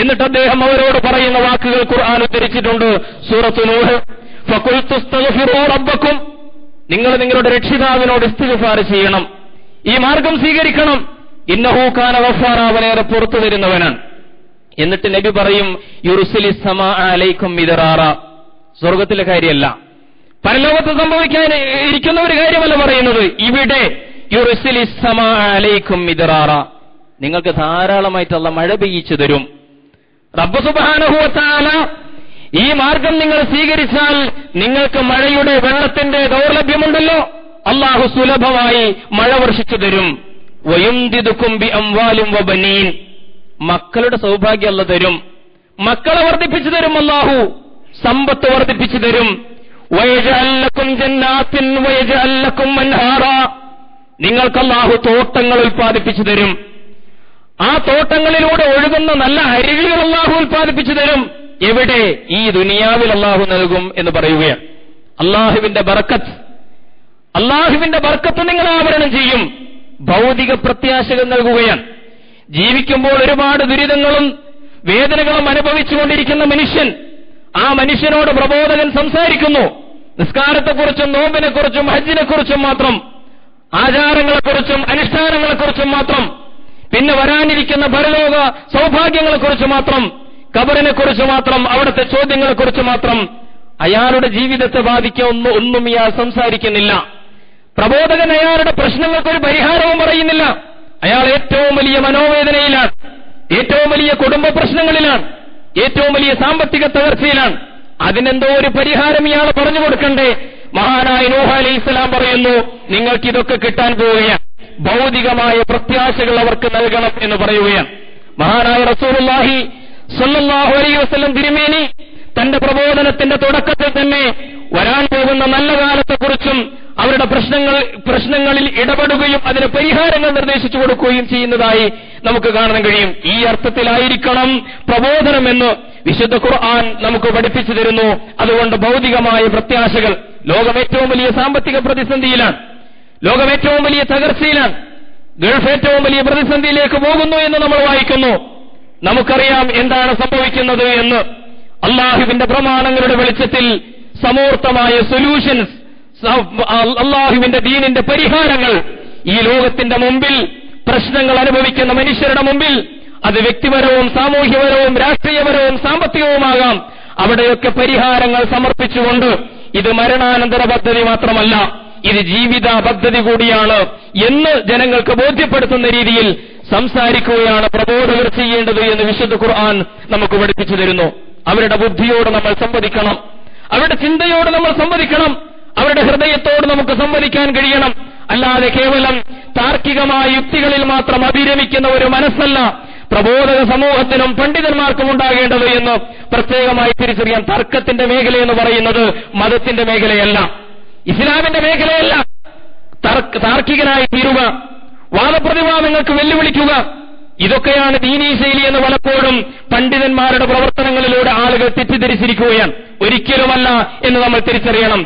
എന്നിട്ട് അദ്ദേഹം അവരോട് പറയുന്ന വാക്കുകൾ ഖുർആൻ ഉദ്ധരിച്ചിട്ടുണ്ട്. സൂറത്തു നൂഹ്, ഫഖുൽതുസ്തഗ്ഫിറൂ റബ്ബക്കും, നിങ്ങൾ നിങ്ങളുടെ രക്ഷിതാവിനോട് ഇസ്തിഗ്ഫാർ ചെയ്യണം, ഈ മാർഗം സ്വീകരിക്കണം. ഇന്നഹു കാന ഗഫാറ, അവനേറെ പുറത്തു തരുന്നവനാണ്. എന്നിട്ട് നബി പറയും, യുർസിലിസ് സമാഅ അലൈക്കും മിദ്റാറ, സ്വർഗത്തിലെ കാര്യമല്ല, പരലോകത്ത് സംഭവിക്കാൻ ഇരിക്കുന്ന ഒരു കാര്യമല്ല പറയുന്നത്. ഇവിടെ യുർസിലിസ് സമാഅ അലൈക്കും മിദ്റാറ, നിങ്ങൾക്ക് ധാരാളമായിട്ട് അല്ലാഹു മഴ പെയ്യിച്ചു തരും. റബ്ബ് സുബ്ഹാനഹു വ തആല ഈ മാർഗം നിങ്ങൾ സ്വീകരിച്ചാൽ നിങ്ങൾക്ക് മഴയുടെ വെള്ളത്തിന്റെ ദൗർലഭ്യമുണ്ടല്ലോ, അല്ലാഹു സുലഭമായി മഴ വർഷിച്ചു തരും. വയുംദിദുക്കും ബി അംവാലിൻ വബനീൻ, മക്കളുടെ സൗഭാഗ്യം അല്ലാഹു തരും, മക്കളെ വർദ്ധിപ്പിച്ചു തരും. അല്ലാഹു സമ്പത്ത് വർദ്ധിപ്പിച്ചു തരും. വയജഅൽ ലക്കും ജന്നാത്തിൻ വയജഅൽ ലക്കും അൻഹാറാ, നിങ്ങൾക്ക് അല്ലാഹു തോട്ടങ്ങൾ ഉൽപ്പാദിപ്പിച്ചു തരും. ആ തോട്ടങ്ങളിലൂടെ ഒഴുകുന്ന നല്ല അരുവികൾ അല്ലാഹു ഉൽപ്പാദിപ്പിച്ചു തരും. എവിടെ? ഈ ദുനിയാവിൽ അല്ലാഹു നൽകും എന്ന് പറയുകയാണ്. അല്ലാഹുവിന്റെ ബർക്കത്ത് നിങ്ങൾ ആവരണം ചെയ്യും. ഭൗതിക പ്രത്യാശകൾ നൽകുകയാണ്. ജീവിക്കുമ്പോൾ ഒരുപാട് ദുരിതങ്ങളും വേദനകളും അനുഭവിച്ചുകൊണ്ടിരിക്കുന്ന മനുഷ്യൻ, ആ മനുഷ്യനോട് പ്രബോധകൻ സംസാരിക്കുന്നു. നിസ്കാരത്തെക്കുറിച്ചും നോമ്പിനെക്കുറിച്ചും ഹജ്ജിനെക്കുറിച്ചും മാത്രം, ആചാരങ്ങളെക്കുറിച്ചും അനുഷ്ഠാനങ്ങളെക്കുറിച്ചും മാത്രം, പിന്നെ വരാനിരിക്കുന്ന പരലോക സൗഭാഗ്യങ്ങളെക്കുറിച്ച് മാത്രം, ഖബറിനെക്കുറിച്ച് മാത്രം, അവിടുത്തെ ചോദ്യങ്ങളെക്കുറിച്ച് മാത്രം അയാളുടെ ജീവിതത്തെ ബാധിക്കുന്ന ഒന്നും ഇയാൾ സംസാരിക്കുന്നില്ല. പ്രബോധകൻ അയാളുടെ പ്രശ്നങ്ങൾക്കൊരു പരിഹാരവും പറയുന്നില്ല. അയാൾ ഏറ്റവും വലിയ മനോവേദനയിലാണ്, ഏറ്റവും വലിയ കുടുംബ പ്രശ്നങ്ങളിലാണ്, ഏറ്റവും വലിയ സാമ്പത്തിക തകർച്ചയിലാണ്. അതിനെന്തോ ഒരു പരിഹാരം ഇയാൾ പറഞ്ഞു കൊടുക്കണ്ടേ? മഹാനായ നൂഹ് അലൈഹിസ്സലാം പറയുന്നു, നിങ്ങൾക്കിതൊക്കെ കിട്ടാൻ പോവുകയാണ്, ഭൗതികമായ പ്രത്യാശകൾ അവർക്ക് നൽകണം എന്ന് പറയുകയാണ്. മഹാനായ റസൂലുള്ളാഹി സ്വല്ലല്ലാഹു അലൈഹി വസല്ലം തിരുമേനി തന്റെ പ്രബോധനത്തിന്റെ തുടക്കത്തിൽ തന്നെ വരാൻ പോകുന്ന നല്ല കാലത്തെക്കുറിച്ചും അവരുടെ പ്രശ്നങ്ങളിൽ ഇടപെടുകയും അതിന് പരിഹാരങ്ങൾ നിർദ്ദേശിച്ചു കൊടുക്കുകയും ചെയ്യുന്നതായി നമുക്ക് കാണാൻ കഴിയും. ഈ അർത്ഥത്തിലായിരിക്കണം പ്രബോധനമെന്ന് വിശുദ്ധ ഖുർആൻ നമുക്ക് പഠിപ്പിച്ചു തരുന്നു. അതുകൊണ്ട് ഭൗതികമായ പ്രത്യാശകൾ, ലോകം ഏറ്റവും വലിയ സാമ്പത്തിക പ്രതിസന്ധിയിലാണ്, ലോകം ഏറ്റവും വലിയ തകർച്ചയിലാണ്, ഗൾഫ് ഏറ്റവും വലിയ പ്രതിസന്ധിയിലേക്ക് പോകുന്നു എന്ന് നമ്മൾ വായിക്കുന്നു. നമുക്കറിയാം എന്താണ് സംഭവിക്കുന്നത് എന്ന്. അള്ളാഹുവിന്റെ പ്രമാണങ്ങളുടെ വെളിച്ചത്തിൽ സമൂർത്തമായ സൊല്യൂഷൻസ്, അള്ളാഹുവിന്റെ ദീനിന്റെ പരിഹാരങ്ങൾ ഈ ലോകത്തിന്റെ മുമ്പിൽ, പ്രശ്നങ്ങൾ അനുഭവിക്കുന്ന മനുഷ്യരുടെ മുമ്പിൽ, അത് വ്യക്തിപരവും സാമൂഹ്യപരവും രാഷ്ട്രീയപരവും സാമ്പത്തികവുമാകാം, അവിടെയൊക്കെ പരിഹാരങ്ങൾ സമർപ്പിച്ചുകൊണ്ട് ഇത് മരണാനന്തര പദ്ധതി മാത്രമല്ല, ഇത് ജീവിത പദ്ധതി കൂടിയാണ് എന്ന് ജനങ്ങൾക്ക് ബോധ്യപ്പെടുത്തുന്ന രീതിയിൽ സംസാരിക്കുകയാണ് പ്രബോധകർ ചെയ്യേണ്ടത് എന്ന് വിശുദ്ധ ഖുർആൻ നമുക്ക് പഠിപ്പിച്ചു തരുന്നു. അവരുടെ ബുദ്ധിയോട് നമ്മൾ സംവദിക്കണം, അവരുടെ ചിന്തയോട് നമ്മൾ സംവദിക്കണം, അവരുടെ ഹൃദയത്തോട് നമുക്ക് സംവദിക്കാൻ കഴിയണം. അല്ലാതെ കേവലം താർക്കികമായ യുക്തികളിൽ മാത്രം അഭിരമിക്കുന്ന ഒരു മനസ്സല്ല പ്രബോധക സമൂഹത്തിനും പണ്ഡിതന്മാർക്കും ഉണ്ടാകേണ്ടത് എന്ന് പ്രത്യേകമായി തിരിച്ചറിയാൻ. തർക്കത്തിന്റെ മേഖലയെന്ന് പറയുന്നത് മതത്തിന്റെ മേഖലയല്ല, ഇസ്ലാമിന്റെ മേഖലയല്ല. താർക്കികനായി തീരുക, വാദപ്രതിവാദങ്ങൾക്ക് വെല്ലുവിളിക്കുക, ഇതൊക്കെയാണ് ദീനീ ശൈലി എന്ന് പലപ്പോഴും പണ്ഡിതന്മാരുടെ പ്രവർത്തനങ്ങളിലൂടെ ആളുകൾ തെറ്റിദ്ധരിച്ചിരിക്കുകയാണ്. ഒരിക്കലുമല്ല എന്ന് നമ്മൾ തിരിച്ചറിയണം.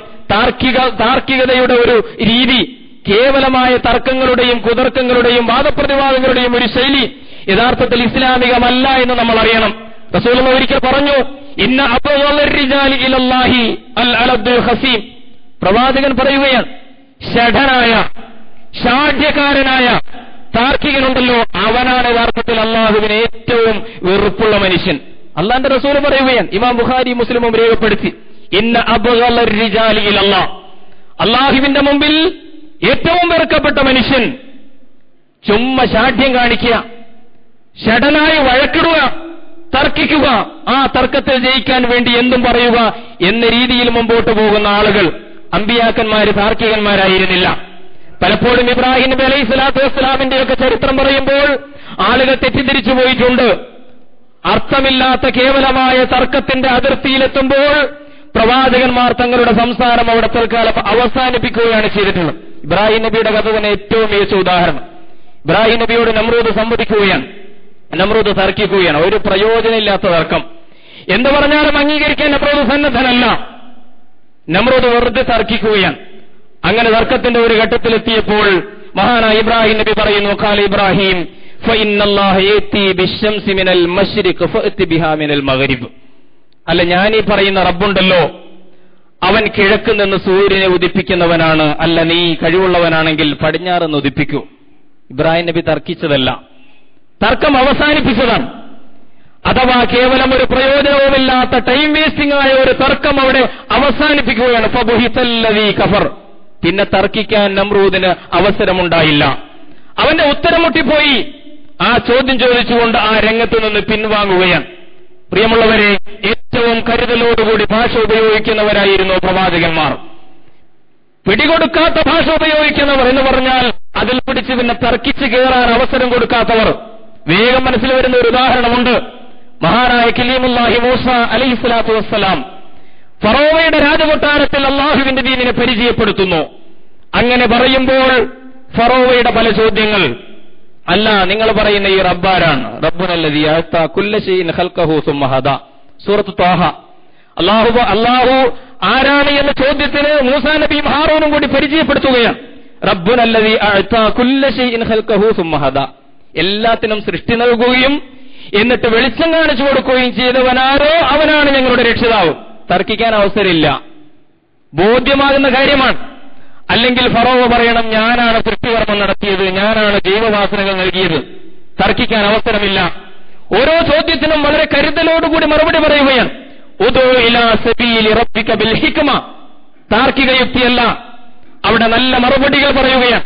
താർക്കികതയുടെ ഒരു രീതി, കേവലമായ തർക്കങ്ങളുടെയും കുതർക്കങ്ങളുടെയും വാദപ്രതിവാദങ്ങളുടെയും ഒരു ശൈലി യഥാർത്ഥത്തിൽ ഇസ്ലാമികമല്ല എന്ന് നമ്മൾ അറിയണം. റസൂലുള്ളാഹി ഒരിക്കൽ പറഞ്ഞു, ഇന്ന അബ്ഗളർ റിജാലി ഇലല്ലാഹി അൽ അലദ്ദുൽ ഖസീം. പ്രവാചകൻ പറയുകയാണ്, ഷഠനായ, ഷാഠ്യക്കാരനായ താർക്കികനുണ്ടല്ലോ, അവനാണ് യഥാർത്ഥത്തിൽ അള്ളാഹുവിന് ഏറ്റവും വെറുപ്പുള്ള മനുഷ്യൻ. അള്ളാന്റെ റസൂൽ പറയുകയാണ്, ഇമാം ബുഖാരി മുസ്ലിമും രേഖപ്പെടുത്തി, ഇന്ന അബ്ഗളർ റിജാലി ഇലല്ലാഹ്, അള്ളാഹുവിന്റെ മുമ്പിൽ ഏറ്റവും വെറുക്കപ്പെട്ട മനുഷ്യൻ ചുമ്മാ ഷാഠ്യം കാണിക്കുക, ഷഠനായി വഴക്കിടുക, തർക്കിക്കുക, ആ തർക്കത്തിൽ ജയിക്കാൻ വേണ്ടി എന്തും പറയുക എന്ന രീതിയിൽ മുമ്പോട്ട് പോകുന്ന ആളുകൾ. അമ്പിയാക്കന്മാര് താർക്കികന്മാരായിരുന്നില്ല. പലപ്പോഴും ഇബ്രാഹിം നബി അലൈഹി സ്വലാത്തു വസ്സലാമിന്റെയൊക്കെ ചരിത്രം പറയുമ്പോൾ ആളുകൾ തെറ്റിദ്ധരിച്ചു പോയിട്ടുണ്ട്. അർത്ഥമില്ലാത്ത കേവലമായ തർക്കത്തിന്റെ അതിർത്തിയിലെത്തുമ്പോൾ പ്രവാചകന്മാർ തങ്ങളുടെ സംസാരം അവിടെ തൽക്കാലം അവസാനിപ്പിക്കുകയാണ് ചെയ്തിട്ടുള്ളത്. ഇബ്രാഹിം നബിയുടെ കഥ തന്നെ ഏറ്റവും മികച്ച ഉദാഹരണം. ഇബ്രാഹിം നബിയോട് നമ്രൂദ് സംവദിക്കുകയാണ്, നമ്രൂദ് തർക്കിക്കുകയാണ്. ഒരു പ്രയോജനമില്ലാത്ത തർക്കം എന്ന് പറഞ്ഞാലും അംഗീകരിക്കാൻ നമ്രൂദ് സന്നദ്ധനല്ല. നമ്രൂദ് വെറുതെ തർക്കിക്കുകയാണ്. അങ്ങനെ തർക്കത്തിന്റെ ഒരു ഘട്ടത്തിലെത്തിയപ്പോൾ മഹാനായ ഇബ്രാഹിം നബി പറയുന്നു, ഖാല ഇബ്രാഹിം ഫഇന്നല്ലാഹ യഅതി ബിശ്ശംസി മിനൽ മശ്രിഖ് ഫഅതി ബിഹാ മിനൽ മഗ്രിബ്. അല്ല, ഞാനീ പറയുന്ന റബ്ബുണ്ടല്ലോ, അവൻ കിഴക്ക് നിന്ന് സൂര്യനെ ഉദിപ്പിക്കുന്നവനാണ്. അല്ല, നീ കഴിവുള്ളവനാണെങ്കിൽ പടിഞ്ഞാറ് നിന്ന് ഉദിപ്പിക്കൂ. ഇബ്രാഹിം നബി തർക്കിച്ചതല്ല, തർക്കം അവസാനിപ്പിച്ചതാണ്. അഥവാ കേവലം ഒരു പ്രയോജനവുമില്ലാത്ത ടൈം വേസ്റ്റിംഗ് ആയ ഒരു തർക്കം അവിടെ അവസാനിപ്പിക്കുകയാണ്. ഫബുഹിതല്ലദീ കഫർ. പിന്നെ തർക്കിക്കാൻ നമ്രൂദിന് അവസരമുണ്ടായില്ല. അവന്റെ ഉത്തരം മുട്ടിപ്പോയി. ആ ചോദ്യം ചോദിച്ചുകൊണ്ട് ആ രംഗത്ത് നിന്ന് പിൻവാങ്ങുകയാണ്. പ്രിയമുള്ളവരെ, ഏറ്റവും കരുതലോടുകൂടി ഭാഷ ഉപയോഗിക്കുന്നവരായിരുന്നു പ്രവാചകന്മാർ. പിടികൊടുക്കാത്ത ഭാഷ ഉപയോഗിക്കുന്നവർ എന്ന് പറഞ്ഞാൽ അതിൽ പിടിച്ച് പിന്നെ തർക്കിച്ച് കയറാൻ അവസരം കൊടുക്കാത്തവർ. വേഗം മനസ്സിൽ വരുന്ന ഒരു ഉദാഹരണമുണ്ട്. മഹാനായ കലീമുല്ലാഹി മൂസ അലൈഹിസ്സലാത്തു വസ്സലാം ഫറോവയുടെ രാജകൊട്ടാരത്തിൽ അള്ളാഹുവിന്റെ ദീനിനെ പരിചയപ്പെടുത്തുന്നു. അങ്ങനെ പറയുമ്പോൾ ഫറോവയുടെ പല ചോദ്യങ്ങൾ, അല്ല നിങ്ങൾ പറയുന്ന ഈ റബ്ബാരാണ്, റബ്ബുനല്ലദീ അഅ്താ കുല്ല ശൈഇൻ ഖൽഖഹു സുമ്മ ഹദാ, സൂറത്ത് ത്വാഹ. അല്ലാഹു ആരാണ് എന്ന ചോദ്യത്തിന് മൂസാ നബിയും ഹാറൂനും കൂടി പരിചയപ്പെടുത്തുകയാണ്. റബ്ബുനല്ലദീ അഅ്താ കുല്ല ശൈഇൻ ഖൽഖഹു സുമ്മ ഹദാ, എല്ലാത്തിനും സൃഷ്ടി നൽകുകയും എന്നിട്ട് വെളിച്ചം കാണിച്ചു കൊടുക്കുകയും ചെയ്തവനാരോ അവനാണ് ഞങ്ങളുടെ രക്ഷിതാവ്. തർക്കിക്കാൻ അവസരമില്ല, ബോധ്യമാകുന്ന കാര്യമാണ്. അല്ലെങ്കിൽ ഫറോവ പറയണം ഞാനാണ് സൃഷ്ടികർമ്മം നടത്തിയത്, ഞാനാണ് ജൈവവാസനകൾ നൽകിയത്. തർക്കിക്കാൻ അവസരമില്ല. ഓരോ ചോദ്യത്തിനും വളരെ കരുതലോടുകൂടി മറുപടി പറയുകയാണ്. ഉദൂ ഇലാ സബീലി റബ്ബിക ബിൽ ഹിക്മ, താർക്കിക യുക്തിയല്ല, അവിടെ നല്ല മറുപടികൾ പറയുകയാണ്.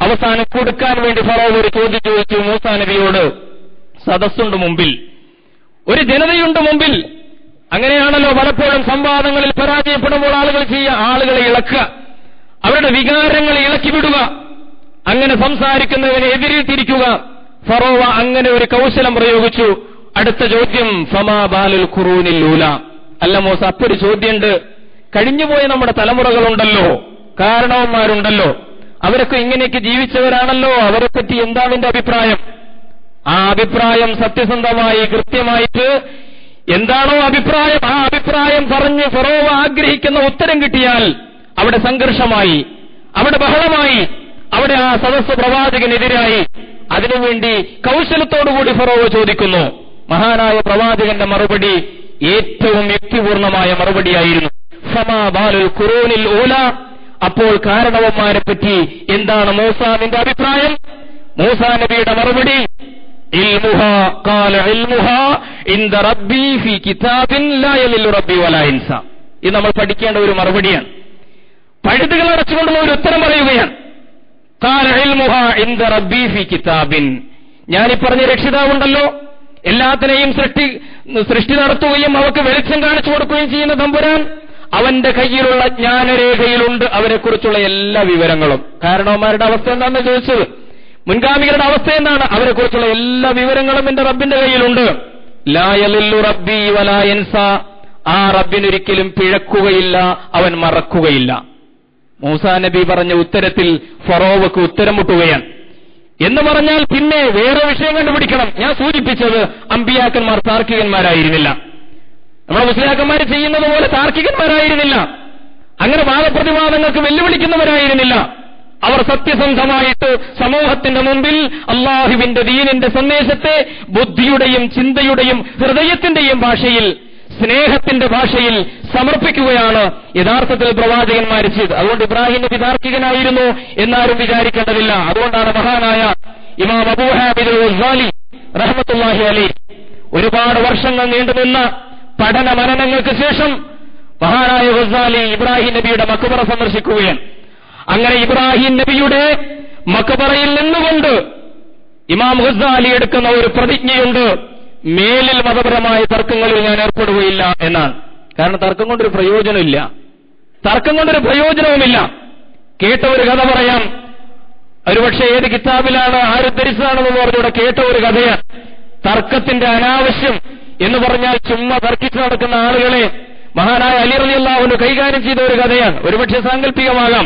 അവസാനം കൊടുക്കാൻ വേണ്ടി ഫറോവ ഒരു ചോദ്യം ചോദിച്ചു മൂസാ നബിയോട്. സദസ്സുണ്ട് മുമ്പിൽ, ഒരു ജനതയുണ്ട് മുമ്പിൽ. അങ്ങനെയാണല്ലോ പലപ്പോഴും സംവാദങ്ങളിൽ പരാജയപ്പെടുമ്പോൾ ആളുകളെ ഇളക്കുക, അവരുടെ വികാരങ്ങളെ ഇളക്കി വിടുക, അങ്ങനെ സംസാരിക്കുന്നവനെ എതിരിൽ തിരിക്കുക. ഫറോവ അങ്ങനെ ഒരു കൗശലം പ്രയോഗിച്ചു. അടുത്ത ചോദ്യം ഫമാ ബാലുൽ ഖുറൂനിൽ ഊല, അല്ല മൂസ, അപ്പൊരു ചോദ്യമുണ്ട്. കഴിഞ്ഞുപോയ നമ്മുടെ തലമുറകളുണ്ടല്ലോ, കാരണവന്മാരുണ്ടല്ലോ, അവരൊക്കെ ഇങ്ങനെയൊക്കെ ജീവിച്ചവരാണല്ലോ, അവരെപ്പറ്റി എന്താണ് എന്റെ അഭിപ്രായം? ആ അഭിപ്രായം സത്യസന്ധമായി കൃത്യമായിട്ട് എന്താണോ അഭിപ്രായം, ആ അഭിപ്രായം പറഞ്ഞ് ഫറോവ ആഗ്രഹിക്കുന്ന ഉത്തരം കിട്ടിയാൽ അവിടെ സംഘർഷമായി, അവിടെ ബഹളമായി, അവിടെ ആ സദസ്സ് പ്രവാചകനെതിരായി. അതിനുവേണ്ടി കൗശലത്തോടുകൂടി ഫറോവ ചോദിക്കുന്നു. മഹാനായ പ്രവാചകന്റെ മറുപടി ഏറ്റവും യുക്തിപൂർണമായ മറുപടിയായിരുന്നു. ഫമാ ബാലുൽ ഖുറൂനിൽ ഊല, അപ്പോൾ കാരണവന്മാരെ പറ്റി എന്താണ് മൂസാ നിന്റെ അഭിപ്രായം? മൂസാ നബിയുടെ മറുപടി ഇൽമുഹാ ഖാല ഇൽമുഹാ ഇൻദ റബ്ബി ഫീ കിതാബിൻ ലാ യലില്ലു റബ്ബി വലാ ഇൻസ. ഇത് നമ്മൾ പഠിക്കേണ്ട ഒരു മറുപടിയാണ്. പഴുതുകൾ അടച്ചുകൊണ്ടുള്ള ഒരു ഉത്തരം പറയുകയാണ്. ഖാല ഇൽമുഹാ ഇൻദ റബ്ബി ഫീ കിതാബിൻ, ഞാനീ പറഞ്ഞ രക്ഷിതാവുണ്ടല്ലോ, എല്ലാത്തിനെയും സൃഷ്ടി നടത്തുകയും അവർക്ക് വെളിച്ചം കാണിച്ചു കൊടുക്കുകയും ചെയ്യുന്ന തമ്പുരാൻ, അവന്റെ കയ്യിലുള്ള ജ്ഞാനരേഖയിലുണ്ട് അവരെക്കുറിച്ചുള്ള എല്ലാ വിവരങ്ങളും. കാരണവന്മാരുടെ അവസ്ഥ എന്താണെന്ന് ചോദിച്ചത്, മുൻഗാമികളുടെ അവസ്ഥ എന്താണ്? അവരെക്കുറിച്ചുള്ള എല്ലാ വിവരങ്ങളും എന്റെ റബ്ബിന്റെ കയ്യിലുണ്ട്. ലാ യലില്ലു റബ്ബി വലാ യൻസ, ആ റബ്ബിനൊരിക്കലും പിഴക്കുകയില്ല, അവൻ മറക്കുകയില്ല. മൂസാ നബി പറഞ്ഞ ഉത്തരത്തിൽ ഫറോവക്ക് ഉത്തരം മുട്ടുകയാണ്. എന്ന് പറഞ്ഞാൽ പിന്നെ വേറെ വിഷയം കണ്ടുപിടിക്കണം. ഞാൻ സൂചിപ്പിച്ചത് അമ്പിയാക്കന്മാർ താർക്കികന്മാരായിരുന്നില്ല, നമ്മുടെ മുസ്ലിയാക്കന്മാർ ചെയ്യുന്നത് പോലെ താർക്കികന്മാരായിരുന്നില്ല, അങ്ങനെ വാദപ്രതിവാദങ്ങൾക്ക് വെല്ലുവിളിക്കുന്നവരായിരുന്നില്ല. അവർ സത്യസന്ധമായിട്ട് സമൂഹത്തിന്റെ മുമ്പിൽ അള്ളാഹുവിന്റെ ദീനിന്റെ സന്ദേശത്തെ ബുദ്ധിയുടെയും ചിന്തയുടെയും ഹൃദയത്തിന്റെയും ഭാഷയിൽ, സ്നേഹത്തിന്റെ ഭാഷയിൽ സമർപ്പിക്കുകയാണ് യഥാർത്ഥത്തിൽ പ്രവാചകന്മാർ ചെയ്ത്. അതുകൊണ്ട് ഇബ്രാഹിം നബി താർക്കികനായിരുന്നു എന്നാരും വിചാരിക്കേണ്ടതില്ല. അതുകൊണ്ടാണ് മഹാനായ ഇമാം അബൂ ഹാമിദ് ഗസാലി റഹ്മത്തുള്ളാഹി അലൈഹി ഒരുപാട് വർഷങ്ങൾ നീണ്ടുനിന്ന പഠന മനനങ്ങൾക്ക് ശേഷം മഹാനായ ഗസാലി ഇബ്രാഹിം നബിയുടെ മക്ബറ സന്ദർശിക്കുകയാണ്. അങ്ങനെ ഇബ്രാഹിം നബിയുടെ മക്ബറയിൽ നിന്നുകൊണ്ട് ഇമാം ഗസാലി എടുക്കുന്ന ഒരു പ്രതിജ്ഞയുണ്ട്, മേലിൽ മതപരമായ തർക്കങ്ങളിൽ ഞാൻ ഏർപ്പെടുകയില്ല എന്നാണ്. കാരണം തർക്കം കൊണ്ടൊരു പ്രയോജനമില്ല, തർക്കം കൊണ്ടൊരു പ്രയോജനവുമില്ല. കേട്ട ഒരു കഥ പറയാം. ഒരുപക്ഷെ ഏത് കിതാബിലാണ് ആരുദ്ധരിച്ചതാണെന്ന് പറഞ്ഞൂടെ കേട്ട ഒരു കഥയാണ്. തർക്കത്തിന്റെ അനാവശ്യം എന്ന് പറഞ്ഞാൽ ചുമ്മാ തർക്കിച്ചു നടക്കുന്ന ആളുകളെ മഹാനായ അലി റളിയല്ലാഹു അൻഹു കൈകാര്യം ചെയ്ത ഒരു കഥയാണ്. ഒരുപക്ഷെ സാങ്കല്പികമാകാം.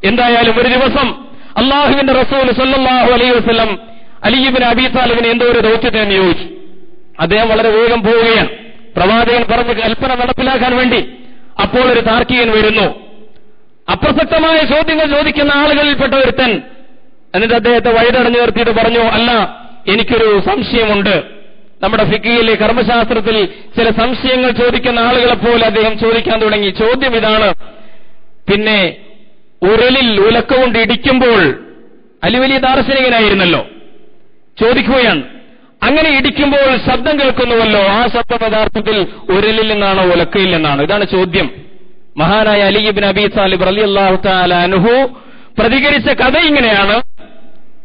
എന്തായാലും ഒരു ദിവസം അള്ളാഹുവിന്റെ റസൂൽ സല്ലല്ലാഹു അലൈഹി വസല്ലം അലി ഇബ്നു അബീ താലിബിനെ എന്തോ ഒരു ദൗത്യത്തിന് നിയോഗിച്ചു. അദ്ദേഹം വളരെ വേഗം പോവുകയാണ് പ്രവാചകൻ പറഞ്ഞ കൽപ്പന നടപ്പിലാക്കാൻ വേണ്ടി. അപ്പോൾ ഒരു താർക്കികൻ വരുന്നു, അപ്രസക്തമായ ചോദ്യങ്ങൾ ചോദിക്കുന്ന ആളുകളിൽപ്പെട്ട ഒരുത്തൻ. എന്നിട്ട് അദ്ദേഹത്തെ വഴിതടഞ്ഞു നിർത്തിയിട്ട് പറഞ്ഞു, അല്ല, എനിക്കൊരു സംശയമുണ്ട്. നമ്മുടെ ഫിഖ്ഹിലെ കർമ്മശാസ്ത്രത്തിൽ ചില സംശയങ്ങൾ ചോദിക്കുന്ന ആളുകളെപ്പോലെ അദ്ദേഹം ചോദിക്കാൻ തുടങ്ങി. ചോദ്യം ഇതാണ്, പിന്നെ ഉരലിൽ ഉലക്ക കൊണ്ട് ഇടിക്കുമ്പോൾ, അലി വലിയ ദാർശനികനായിരുന്നല്ലോ, ചോദിക്കുകയാണ്, അങ്ങനെ ഇടിക്കുമ്പോൾ ശബ്ദം കേൾക്കുന്നുവല്ലോ, ആ ശബ്ദം യഥാർത്ഥത്തിൽ ഉരലിൽ നിന്നാണോ ഉലക്കയിൽ നിന്നാണോ? ഇതാണ് ചോദ്യം. മഹാനായ അലി ഇബ്നു അബീ താലിബ് റളിയല്ലാഹു തആല അൻഹു പ്രതികരിച്ച കഥ ഇങ്ങനെയാണ്.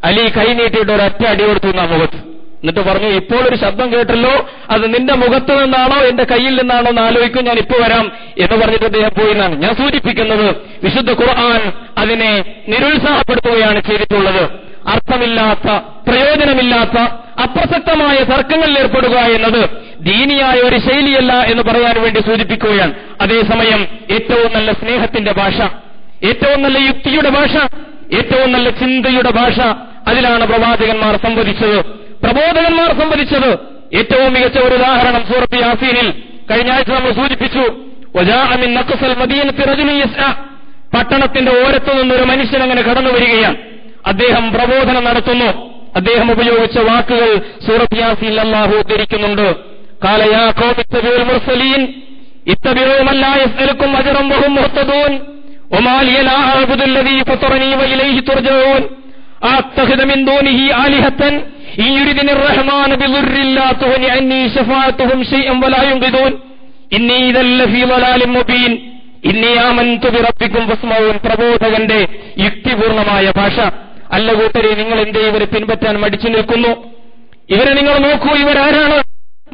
അലി കൈ നീട്ടിയിട്ട് ഒരൊറ്റ അടി കൊടുത്തു ആ മുഖത്ത്. എന്നിട്ട് പറഞ്ഞു, ഇപ്പോൾ ഒരു ശബ്ദം കേട്ടല്ലോ, അത് നിന്റെ മുഖത്ത് നിന്നാണോ എന്റെ കയ്യിൽ നിന്നാണോ എന്ന് ആലോചിക്കും, ഞാൻ ഇപ്പൊ വരാം എന്ന് പറഞ്ഞിട്ട് അദ്ദേഹം പോയി എന്നാണ് ഞാൻ സൂചിപ്പിക്കുന്നത്. വിശുദ്ധ ഖുർആൻ അതിനെ നിരുത്സാഹപ്പെടുത്തുകയാണ് ചെയ്തിട്ടുള്ളത്. അർത്ഥമില്ലാത്ത, പ്രയോജനമില്ലാത്ത, അപ്രസക്തമായ തർക്കങ്ങളിൽ ഏർപ്പെടുക എന്നത് ദീനിയായ ഒരു ശൈലിയല്ല എന്ന് പറയാൻ വേണ്ടി സൂചിപ്പിക്കുകയാണ്. അതേസമയം ഏറ്റവും നല്ല സ്നേഹത്തിന്റെ ഭാഷ, ഏറ്റവും നല്ല യുക്തിയുടെ ഭാഷ, ഏറ്റവും നല്ല ചിന്തയുടെ ഭാഷ, അതിലാണ് പ്രവാചകന്മാർ സംവദിച്ചത്, പ്രബോധകന്മാർ സംവദിച്ചത്. ഏറ്റവും മികച്ച ഒരു ഉദാഹരണം സൂറത്ത് യാസീനിൽ കഴിഞ്ഞ ആഴ്ച നമ്മൾ സൂചിപ്പിച്ചു. വജാഅ മിൻ നഖ്സൽ മദീനത്തി റജുലുൻ യസ്അ, പട്ടണത്തിന്റെ ഓരത്തു നിന്നൊരു മനുഷ്യൻ അങ്ങനെ കടന്നു വരികയാണ്. അദ്ദേഹം പ്രബോധനം നടത്തുന്നു. അദ്ദേഹം ഉപയോഗിച്ച വാക്കുകൾ സൂറത്ത് യാസീനിൽ അല്ലാഹു ഉദ്ധരിക്കുന്നുണ്ട്. ഖാല യാ ഖൗമി ഇത്തബിഉൽ മുർസലീൻ ഇത്തബിഉ മൻ ലാ യസ്അലുക്കും അജ്റൻ വഹും മുഹ്തദൂൻ വമാ ലിയ ലാ അഅ്ബുദു അല്ലദീ ഫതറനീ വഇലൈഹി തുർജഊൻ അത്തഖിദു മിൻ ദൂനിഹി ആലിഹത്തൻ ഇൻ യുരിദിനി റഹ്മാനു ബിദുർരിൻ ലാ തുഗ്നി അന്നീ ശഫാഅത്തുഹും ശൈഅൻ വലാ യുൻഖിദൂൻ ഇന്നി ഇദൽ ലഫീ ളലാലിൻ മുബീൻ ഇന്നി ആമൻതു ബിറബ്ബിക്കും ഫസ്മഊൻ. പ്രബോധകന്റെ യുക്തിപൂർണമായ ഭാഷ. അല്ല കൂട്ടരെ, നിങ്ങൾ എന്തേ ഇവരെ പിൻപറ്റാൻ മടിച്ചു നിൽക്കുന്നു? ഇവരെ നിങ്ങൾ നോക്കൂ, ഇവരാരാണ്?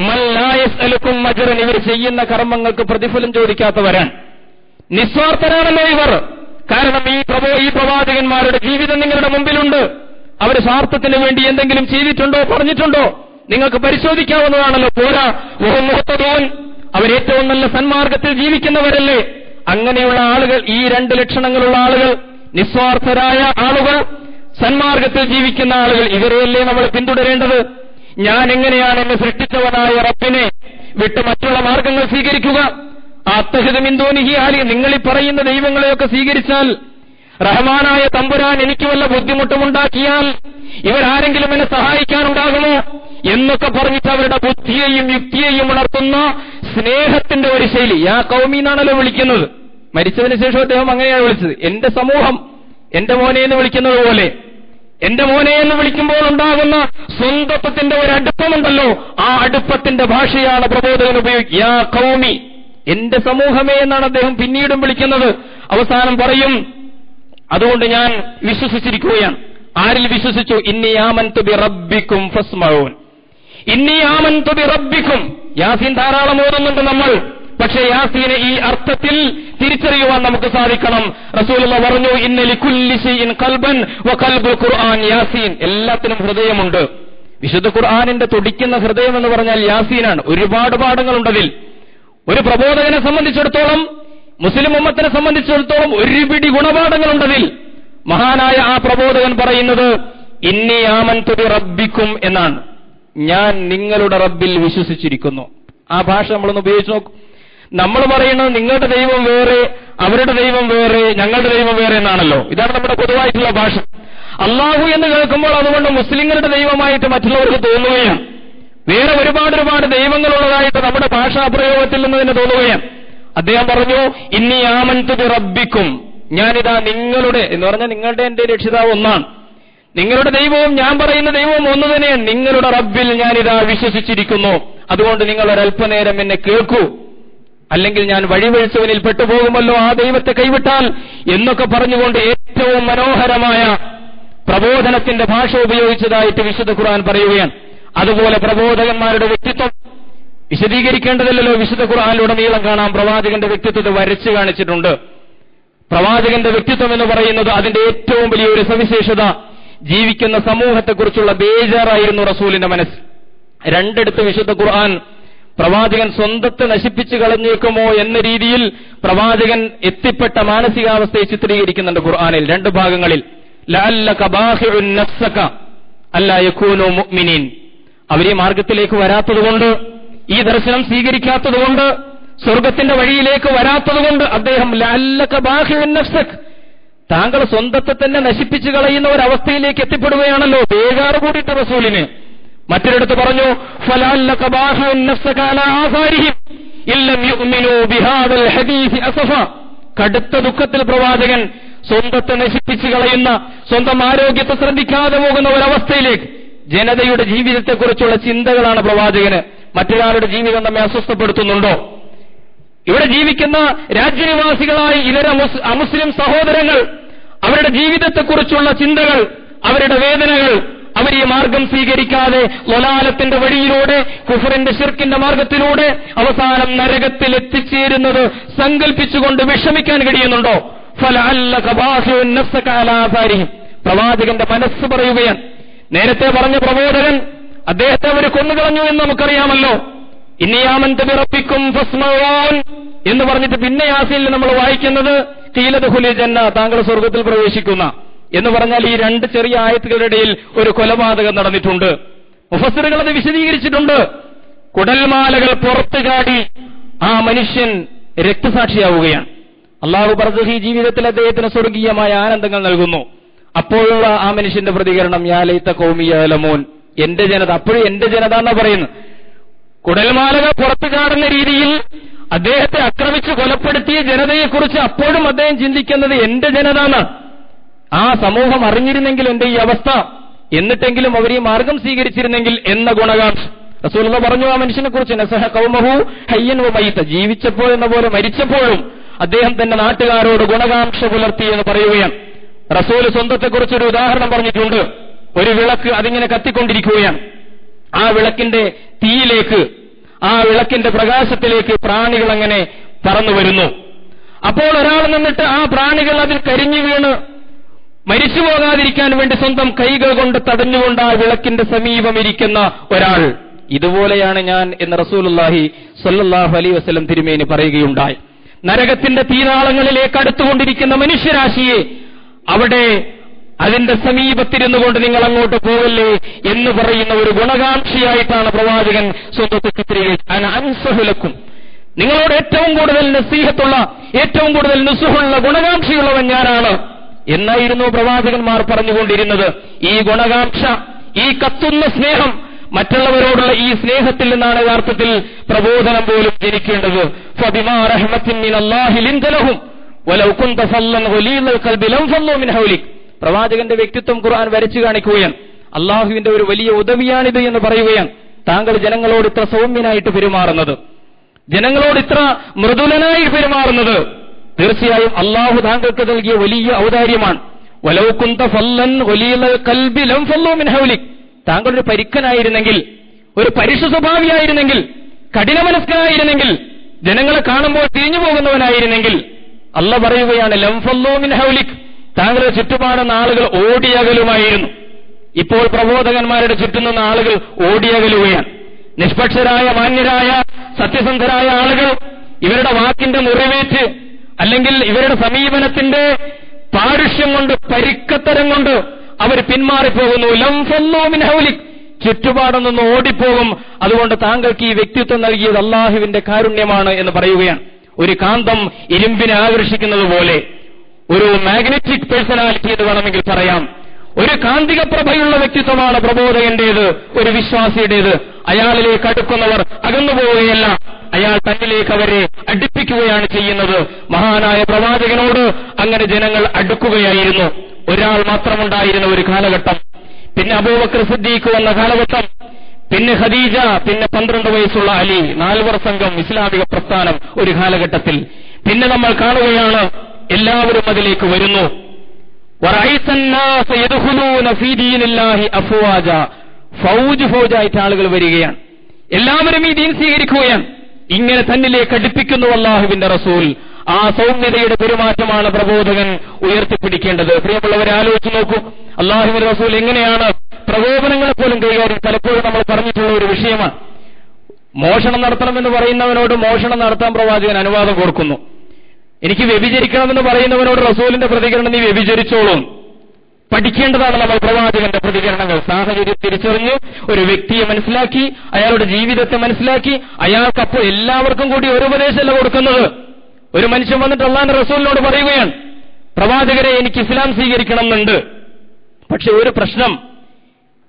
മൻ ലാ യസ്അലുക്കും അജ്റൻ, ഇവർ ചെയ്യുന്ന കർമ്മങ്ങൾക്ക് പ്രതിഫലം ചോദിക്കാത്തവരാണ്. നിസ്വാർത്ഥരാണല്ലോ ഇവർ. കാരണം ഈ പ്രവാചകന്മാരുടെ ജീവിതം നിങ്ങളുടെ മുമ്പിലുണ്ട്. അവർ സ്വാർത്ഥത്തിന് വേണ്ടി എന്തെങ്കിലും ചെയ്തിട്ടുണ്ടോ, പറഞ്ഞിട്ടുണ്ടോ? നിങ്ങൾക്ക് പരിശോധിക്കാവുന്നതാണല്ലോ. പോരാ, വഹും മുഹ്തദൂൻ, അവരേറ്റവും നല്ല സന്മാർഗത്തിൽ ജീവിക്കുന്നവരല്ലേ? അങ്ങനെയുള്ള ആളുകൾ, ഈ രണ്ട് ലക്ഷണങ്ങളുള്ള ആളുകൾ, നിസ്വാർത്ഥരായ ആളുകൾ, സന്മാർഗത്തിൽ ജീവിക്കുന്ന ആളുകൾ, ഇവരെയല്ലേ നമ്മൾ പിന്തുടരേണ്ടത്? ഞാൻ എങ്ങനെയാണ് എന്നെ സൃഷ്ടിച്ചവനായ റബ്ബിനെ വിട്ട് മറ്റുള്ള മാർഗങ്ങൾ സ്വീകരിക്കുക? അത്തഖിദു മിൻ ദൂനിഹി ആലിഹ, നിങ്ങൾ ഈ പറയുന്ന ദൈവങ്ങളെയൊക്കെ സ്വീകരിച്ചാൽ റഹ്മാനായ തമ്പുരാൻ എനിക്ക് വല്ല ബുദ്ധിമുട്ടുമുണ്ടാക്കിയാൽ ഇവരാരെങ്കിലും എന്നെ സഹായിക്കാനുണ്ടാകുമോ എന്നൊക്കെ പറഞ്ഞിട്ട് അവരുടെ ബുദ്ധിയെയും യുക്തിയെയും ഉണർത്തുന്ന സ്നേഹത്തിന്റെ ഒരു ശൈലി. യാ കൗമി എന്നാണല്ലോ വിളിക്കുന്നത്. മരിച്ചതിന് ശേഷം അദ്ദേഹം അങ്ങനെയാണ് വിളിച്ചത്. എന്റെ സമൂഹം, എന്റെ മോനെ എന്ന് വിളിക്കുന്നത് പോലെ, എന്റെ മോനെ എന്ന് വിളിക്കുമ്പോൾ ഉണ്ടാകുന്ന സ്വന്തത്വത്തിന്റെ ഒരു അടുപ്പമുണ്ടല്ലോ, ആ അടുപ്പത്തിന്റെ ഭാഷയാണ് പ്രബോധകൻ ഉപയോഗിക്കുക. യാ കൗമി, എന്റെ സമൂഹമേ എന്നാണ് അദ്ദേഹം പിന്നീടും വിളിക്കുന്നത്. അവസാനം പറയും, അതുകൊണ്ട് ഞാൻ വിശ്വസിച്ചിരിക്കുകയാണ്. ആരിൽ വിശ്വസിച്ചു? ഇന്നി ആമൻതു ബിറബ്ബിക്കും ഫസ്മഊൻ. ഇന്നി ആമൻതു ബിറബ്ബിക്കും. യാസീൻ ധാരാളം ഓതുന്നുണ്ട് നമ്മൾ. പക്ഷേ യാസീനെ ഈ അർത്ഥത്തിൽ തിരിച്ചറിയുവാൻ നമുക്ക് സാധിക്കണം. റസൂലുള്ളാഹി പറഞ്ഞു, ഇന്ന ലികുല്ലി ശൈഇൻ ഖൽബൻ വഖൽബുൽ ഖുർആൻ യാസീൻ. എല്ലാത്തിനും ഹൃദയമുണ്ട്. വിശുദ്ധ ഖുർആനിന്റെ തുടിക്കുന്ന ഹൃദയം എന്ന് പറഞ്ഞാൽ യാസീനാണ്. ഒരുപാട് പാഠങ്ങളുണ്ടതിൽ. ഒരു പ്രബോധകനെ സംബന്ധിച്ചിടത്തോളം, മുസ്ലിം ഉമ്മത്തിനെ സംബന്ധിച്ചിടത്തോളം ഒരു പിടി ഗുണപാഠങ്ങളുണ്ടതിൽ. മഹാനായ ആ പ്രബോധകൻ പറയുന്നത് ഇന്നി ആമൻതു ബിറബ്ബിക്കും എന്നാണ്. ഞാൻ നിങ്ങളുടെ റബ്ബിൽ വിശ്വസിച്ചിരിക്കുന്നു. ആ ഭാഷ നമ്മളൊന്ന് ഉപയോഗിച്ച് നോക്കും. നമ്മൾ പറയുന്നത് നിങ്ങളുടെ ദൈവം വേറെ, അവരുടെ ദൈവം വേറെ, ഞങ്ങളുടെ ദൈവം വേറെ എന്നാണല്ലോ. ഇതാണ് നമ്മുടെ പൊതുവായിട്ടുള്ള ഭാഷ. അള്ളാഹു എന്ന് കേൾക്കുമ്പോൾ അതുകൊണ്ട് മുസ്ലിങ്ങളുടെ ദൈവമായിട്ട് മറ്റുള്ളവർക്ക് തോന്നുകയാണ്. വേറെ ഒരുപാട് ദൈവങ്ങളുള്ളതായിട്ട് നമ്മുടെ ഭാഷാപ്രയോഗത്തിൽ നിന്ന് തന്നെ തോന്നുകയാണ്. അദ്ദേഹം പറഞ്ഞു, ഇന്നി ആമൻതു ബിറബ്ബിക്കും, ഞാനിതാ നിങ്ങളുടെ എന്ന് പറഞ്ഞാൽ നിങ്ങളുടെ എന്റെ രക്ഷിതാവ് ഒന്നാണ്. നിങ്ങളുടെ ദൈവവും ഞാൻ പറയുന്ന ദൈവവും ഒന്ന് തന്നെയാണ്. നിങ്ങളുടെ റബ്ബിൽ ഞാനിതാ വിശ്വസിച്ചിരിക്കുന്നു. അതുകൊണ്ട് നിങ്ങൾ ഒരല്പനേരം എന്നെ കേൾക്കൂ, അല്ലെങ്കിൽ ഞാൻ വഴിവഴിച്ചവനിൽ പെട്ടുപോകുമല്ലോ ആ ദൈവത്തെ കൈവിട്ടാൽ എന്നൊക്കെ പറഞ്ഞുകൊണ്ട് ഏറ്റവും മനോഹരമായ പ്രബോധനത്തിന്റെ ഭാഷ ഉപയോഗിച്ചതായിട്ട് വിശുദ്ധ ഖുർആൻ പറയുകയാണ്. അതുപോലെ പ്രബോധകന്മാരുടെ വ്യക്തിത്വം വിശദീകരിക്കേണ്ടതില്ലല്ലോ. വിശുദ്ധ ഖുർആനിലുടനീളം കാണാം പ്രവാചകന്റെ വ്യക്തിത്വത്തെ വരച്ചു കാണിച്ചിട്ടുണ്ട്. പ്രവാചകന്റെ വ്യക്തിത്വം എന്ന് പറയുന്നത് അതിന്റെ ഏറ്റവും വലിയൊരു സവിശേഷത ജീവിക്കുന്ന സമൂഹത്തെക്കുറിച്ചുള്ള ബേജാറായിരുന്നു റസൂലിന്റെ മനസ്സ്. രണ്ടിടത്ത് വിശുദ്ധ ഖുർആൻ പ്രവാചകൻ സ്വന്തത്തെ നശിപ്പിച്ചു കളഞ്ഞേക്കുമോ എന്ന രീതിയിൽ പ്രവാചകൻ എത്തിപ്പെട്ട മാനസികാവസ്ഥയെ ചിത്രീകരിക്കുന്നുണ്ട് ഖുർആനിൽ രണ്ട് ഭാഗങ്ങളിൽ. ലഅല്ലക ബാഖിഉൻ നഫ്സക അല്ലാ യകൂനു മുഅ്മിനീൻ. അവർ ഈ മാർഗത്തിലേക്ക് വരാത്തതുകൊണ്ട്, ഈ ദർശനം സ്വീകരിക്കാത്തതുകൊണ്ട്, സ്വർഗത്തിന്റെ വഴിയിലേക്ക് വരാത്തതുകൊണ്ട് അദ്ദേഹം ലഅല്ലക ബാഖിഉൻ നഫ്സക, താങ്കൾ സ്വന്തത്തെ തന്നെ നശിപ്പിച്ചു കളയുന്ന ഒരവസ്ഥയിലേക്ക് എത്തിപ്പെടുകയാണല്ലോ. ബേജാറ് കൂടിയിട്ട് റസൂലിന്. മറ്റൊരിടത്ത് പറഞ്ഞു, ഫലഅല്ലക ബാഖിഉൻ നഫ്സക അലാ ആസാരിഹിം ഇല്ലം യുഅ്മിനൂ ബിഹാദൽ ഹദീസ് അസഫ. കടുത്ത ദുഃഖത്തിൽ പ്രവാചകൻ സ്വന്തത്തെ നശിപ്പിച്ചു കളയുന്ന, സ്വന്തം ആരോഗ്യത്തെ ശ്രദ്ധിക്കാതെ പോകുന്ന ഒരവസ്ഥയിലേക്ക്, ജനതയുടെ ജീവിതത്തെക്കുറിച്ചുള്ള ചിന്തകളാണ് പ്രവാചകന്. മറ്റൊരാളുടെ ജീവിതം നമ്മെ അസ്വസ്ഥപ്പെടുത്തുന്നുണ്ടോ? ഇവിടെ ജീവിക്കുന്ന രാജ്യനിവാസികളായ ഇതര അമുസ്ലിം സഹോദരങ്ങൾ, അവരുടെ ജീവിതത്തെക്കുറിച്ചുള്ള ചിന്തകൾ, അവരുടെ വേദനകൾ, അവർ ഈ മാർഗം സ്വീകരിക്കാതെ ളലാലത്തിന്റെ വഴിയിലൂടെ, കുഫറിന്റെ ശിർക്കിന്റെ മാർഗത്തിലൂടെ അവസാനം നരകത്തിൽ എത്തിച്ചേരുന്നത് സങ്കല്പിച്ചുകൊണ്ട് വിഷമിക്കാൻ കഴിയുന്നുണ്ടോ? ഫലഅല്ലക ബാഖിഉൻ നഫ്സക അലാ ആസാരിഹിം. പ്രവാചകന്റെ മനസ്സ് പറയുകയാണ്. നേരത്തെ പറഞ്ഞ പ്രബോധകൻ, അദ്ദേഹത്തെ അവർ കൊന്നുകളഞ്ഞു എന്ന് നമുക്കറിയാമല്ലോ. ഇന്നി ആമന്തു ബിറബ്ബിക്കും ഫസ്മഊൻ എന്ന് പറഞ്ഞിട്ട് പിന്നെ യാസീനിൽ നമ്മൾ വായിക്കുന്നത് ഖീല ദഖുലുൽ ജന്ന, താങ്കൾ സ്വർഗ്ഗത്തിൽ പ്രവേശിക്കുന്ന എന്ന് പറഞ്ഞാൽ ഈ രണ്ട് ചെറിയ ആയത്തുകളുടെ ഇടയിൽ ഒരു കൊലപാതകം നടന്നിട്ടുണ്ട്. മുഫസ്സിറുകൾ അത് വിശദീകരിച്ചിട്ടുണ്ട്. കുടൽമാലകൾ പുറത്തു ചാടി ആ മനുഷ്യൻ രക്തസാക്ഷിയാവുകയാണ്. അള്ളാഹു ബർസഖി ജീവിതത്തിൽ അദ്ദേഹത്തിന് സ്വർഗീയമായ ആനന്ദങ്ങൾ നൽകുന്നു. അപ്പോഴുള്ള ആ മനുഷ്യന്റെ പ്രതികരണം യാ ലൈത ഖൗമി യഅലമൂൻ, എന്റെ ജനത, അപ്പോഴും എന്റെ ജനത എന്നാ പറയുന്നത്. കുടൽമാലകൾ പുറത്തു ചാടുന്ന രീതിയിൽ അദ്ദേഹത്തെ ആക്രമിച്ച് കൊലപ്പെടുത്തിയ ജനതയെക്കുറിച്ച് അപ്പോഴും അദ്ദേഹം ചിന്തിക്കുന്നത് എന്റെ ജനത എന്നാണ്. ആ സമൂഹം അറിഞ്ഞിരുന്നെങ്കിൽ എന്റെ ഈ അവസ്ഥ, എന്നിട്ടെങ്കിലും അവർ ഈ മാർഗം സ്വീകരിച്ചിരുന്നെങ്കിൽ എന്ന ഗുണകാംക്ഷ റസൂലുള്ളാഹി പറഞ്ഞു ആ മനുഷ്യനെ കുറിച്ച്. നസഹ ഖൗമഹു ഹയ്യൻ വ മയ്യിത, ജീവിച്ചപ്പോൾ എന്ന പോലെ മരിച്ചപ്പോഴും അദ്ദേഹം തന്റെ നാട്ടുകാരോട് ഗുണകാംക്ഷ പുലർത്തി എന്ന് പറയുകയാണ്. റസൂൽ സ്വന്തത്തെക്കുറിച്ച് ഒരു ഉദാഹരണം പറഞ്ഞിട്ടുണ്ട്. ഒരു വിളക്ക് അതിങ്ങനെ കത്തിക്കൊണ്ടിരിക്കുകയാണ്. ആ വിളക്കിന്റെ തീയിലേക്ക്, ആ വിളക്കിന്റെ പ്രകാശത്തിലേക്ക് പ്രാണികൾ അങ്ങനെ പറന്നു വരുന്നു. അപ്പോൾ ഒരാൾ നിന്നിട്ട് ആ പ്രാണികൾ അതിൽ കരിഞ്ഞു വീണ് മരിച്ചു പോകാതിരിക്കാൻ വേണ്ടി സ്വന്തം കൈകൾ കൊണ്ട് തടഞ്ഞുകൊണ്ട് ആ വിളക്കിന്റെ സമീപം ഇരിക്കുന്ന ഒരാൾ, ഇതുപോലെയാണ് ഞാൻ എന്ന് റസൂലുള്ളാഹി സ്വല്ലല്ലാഹു അലൈഹി വസല്ലം തിരുമേനി പറയുകയുണ്ടായി. നരകത്തിന്റെ തീനാളങ്ങളിലേക്ക് അടുത്തുകൊണ്ടിരിക്കുന്ന മനുഷ്യരാശിയെ അവിടെ അതിന്റെ സമീപത്തിരുന്നു കൊണ്ട് നിങ്ങൾ അങ്ങോട്ട് പോകല്ലേ എന്ന് പറയുന്ന ഒരു ഗുണകാംക്ഷിയായിട്ടാണ് പ്രവാചകൻ സ്വന്തത്തെ ചിത്രീകരിച്ചത്. അൻസഹുലക്കും, നിങ്ങളോട് ഏറ്റവും കൂടുതൽ നസീഹത്തുള്ള, ഏറ്റവും കൂടുതൽ നുസുഹുള്ള, ഗുണകാംക്ഷിയുള്ളവൻ ഞാനാണ് എന്നായിരുന്നു പ്രവാചകന്മാർ പറഞ്ഞുകൊണ്ടിരുന്നത്. ഈ ഗുണകാംക്ഷ, ഈ കത്തുന്ന സ്നേഹം, മറ്റുള്ളവരോടുള്ള ഈ സ്നേഹത്തിൽ നിന്നാണ് യഥാർത്ഥത്തിൽ പ്രബോധനം പോലും ജനിക്കേണ്ടത്. ഫബിമാ റഹ്മത്തിൻ മിനല്ലാഹി ലിൻത ലഹും വലൗ കുൻത ഫല്ലൻ ഗലീദൽ ഖൽബി ലൻഫല്ലൂ മിൻ ഹൗലിക്. പ്രവാചകന്റെ വ്യക്തിത്വം ഖുർആൻ വരച്ചു കാണിക്കുകയാണ്. അള്ളാഹുവിന്റെ ഒരു വലിയ ഉദവിയാണിത് എന്ന് പറയുകയാണ്. താങ്കൾ ജനങ്ങളോട് ഇത്ര സൗമ്യനായിട്ട് പെരുമാറുന്നത്, ജനങ്ങളോട് ഇത്ര മൃദുലനായി പെരുമാറുന്നത് തീർച്ചയായും അള്ളാഹു താങ്കൾക്ക് നൽകിയ വലിയ ഔദാര്യമാണ്. വലൗ കുൻത ഫല്ലൻ ഗലീദൽ ഖൽബി ലൻഫല്ലൂ മിൻ ഹൗലിക്. താങ്കൾ ഒരു പരിക്കനായിരുന്നെങ്കിൽ, ഒരു പരുഷ സ്വഭാവിയായിരുന്നെങ്കിൽ, കഠിനമനസ്കനായിരുന്നെങ്കിൽ, ജനങ്ങളെ കാണുമ്പോൾ തിരിഞ്ഞു പോകുന്നവനായിരുന്നെങ്കിൽ, അള്ളാഹ് പറയുകയാണ് ലംഫല്ലൂ മിൻ ഹൗലിക്, താങ്കളുടെ ചുറ്റുപാടുന്ന ആളുകൾ ഓടിയകലുമായിരുന്നു. ഇപ്പോൾ പ്രബോധകന്മാരുടെ ചുറ്റും നിന്ന ആളുകൾ ഓടിയകലുകയാണ്. നിഷ്പക്ഷരായ, മാന്യരായ, സത്യസന്ധരായ ആളുകൾ ഇവരുടെ വാക്കിന്റെ മുറിവേറ്റ് അല്ലെങ്കിൽ ഇവരുടെ സമീപനത്തിന്റെ പാരുഷ്യം കൊണ്ട്, പരിക്കത്തരം കൊണ്ട് അവർ പിന്മാറിപ്പോകുന്നു. ലംഫല്ലൂ മിൻ ഹൗലിക്, ചുറ്റുപാടും നിന്ന് ഓടിപ്പോകും. അതുകൊണ്ട് താങ്കൾക്ക് ഈ വ്യക്തിത്വം നൽകിയത് അള്ളാഹുവിന്റെ കാരുണ്യമാണ് എന്ന് പറയുകയാണ്. ഒരു കാന്തം ഇരുമ്പിനെ ആകർഷിക്കുന്നത് പോലെ, ഒരു മാഗ്നറ്റിക് പേഴ്സണാലിറ്റി എന്ന് വേണമെങ്കിൽ പറയാം. ഒരു കാന്തിക പ്രഭയുള്ള വ്യക്തിത്വമാണ് പ്രബോധകന്റേത്, ഒരു വിശ്വാസിയുടേത്. അയാളിലേക്ക് അടുക്കുന്നവർ അകന്നു പോവുകയല്ല, അയാൾ തന്നിലേക്ക് അവരെ അടുപ്പിക്കുകയാണ് ചെയ്യുന്നത്. മഹാനായ പ്രവാചകനോട് അങ്ങനെ ജനങ്ങൾ അടുക്കുകയായിരുന്നു. ഒരാൾ മാത്രമുണ്ടായിരുന്ന ഒരു കാലഘട്ടം, പിന്നെ അബൂബക്കർ സിദ്ദീഖ് വന്ന കാലഘട്ടം, പിന്നെ ഖദീജ, പിന്നെ 12 വയസ്സുള്ള അലി, 4 സംഘം ഇസ്ലാമിക പ്രസ്ഥാനം ഒരു കാലഘട്ടത്തിൽ. പിന്നെ നമ്മൾ കാണുകയാണ് എല്ലാവരും അതിലേക്ക് വരുന്നു. ഫൗജായിട്ട് ആളുകൾ വരികയാണ്, എല്ലാവരും ഈ ദീൻ സ്വീകരിക്കുകയാണ്. ഇങ്ങനെ തന്നിലേക്ക് അടുപ്പിക്കുന്നു അല്ലാഹുവിന്റെ റസൂൽ. ആ സൗമ്യതയുടെ പെരുമാറ്റമാണ് പ്രബോധകൻ ഉയർത്തിപ്പിടിക്കേണ്ടത്. പ്രിയമുള്ളവരെ, ആലോചിച്ച് നോക്കൂ, അല്ലാഹുവിന്റെ റസൂൽ എങ്ങനെയാണ് പ്രകോപനങ്ങളെ പോലും കൈകാര്യം. പലപ്പോഴും നമ്മൾ പറഞ്ഞിട്ടുള്ള ഒരു വിഷയമാണ്. മോഷണം നടത്തണമെന്ന് പറയുന്നവനോട് മോഷണം നടത്താൻ പ്രവാചകൻ അനുവാദം കൊടുക്കുന്നു. എനിക്ക് വ്യഭിചരിക്കണമെന്ന് പറയുന്നവനോട് റസൂലിന്റെ പ്രതികരണം നീ വ്യഭിചരിച്ചോളൂ. പഠിക്കേണ്ടതാണ് നമ്മൾ പ്രവാചകന്റെ പ്രതികരണങ്ങൾ. സാഹചര്യം തിരിച്ചറിഞ്ഞ് ഒരു വ്യക്തിയെ മനസ്സിലാക്കി, അയാളുടെ ജീവിതത്തെ മനസ്സിലാക്കി, അയാൾക്കപ്പോൾ എല്ലാവർക്കും കൂടി ഒരു ഉപദേശമല്ല കൊടുക്കുന്നത്. ഒരു മനുഷ്യൻ വന്നിട്ട് അല്ലാഹുവിന്റെ റസൂലിനോട് പറയുകയാണ്, പ്രവാചകരെ എനിക്ക് ഇസ്ലാം സ്വീകരിക്കണം എന്നുണ്ട്, പക്ഷെ ഒരു പ്രശ്നം,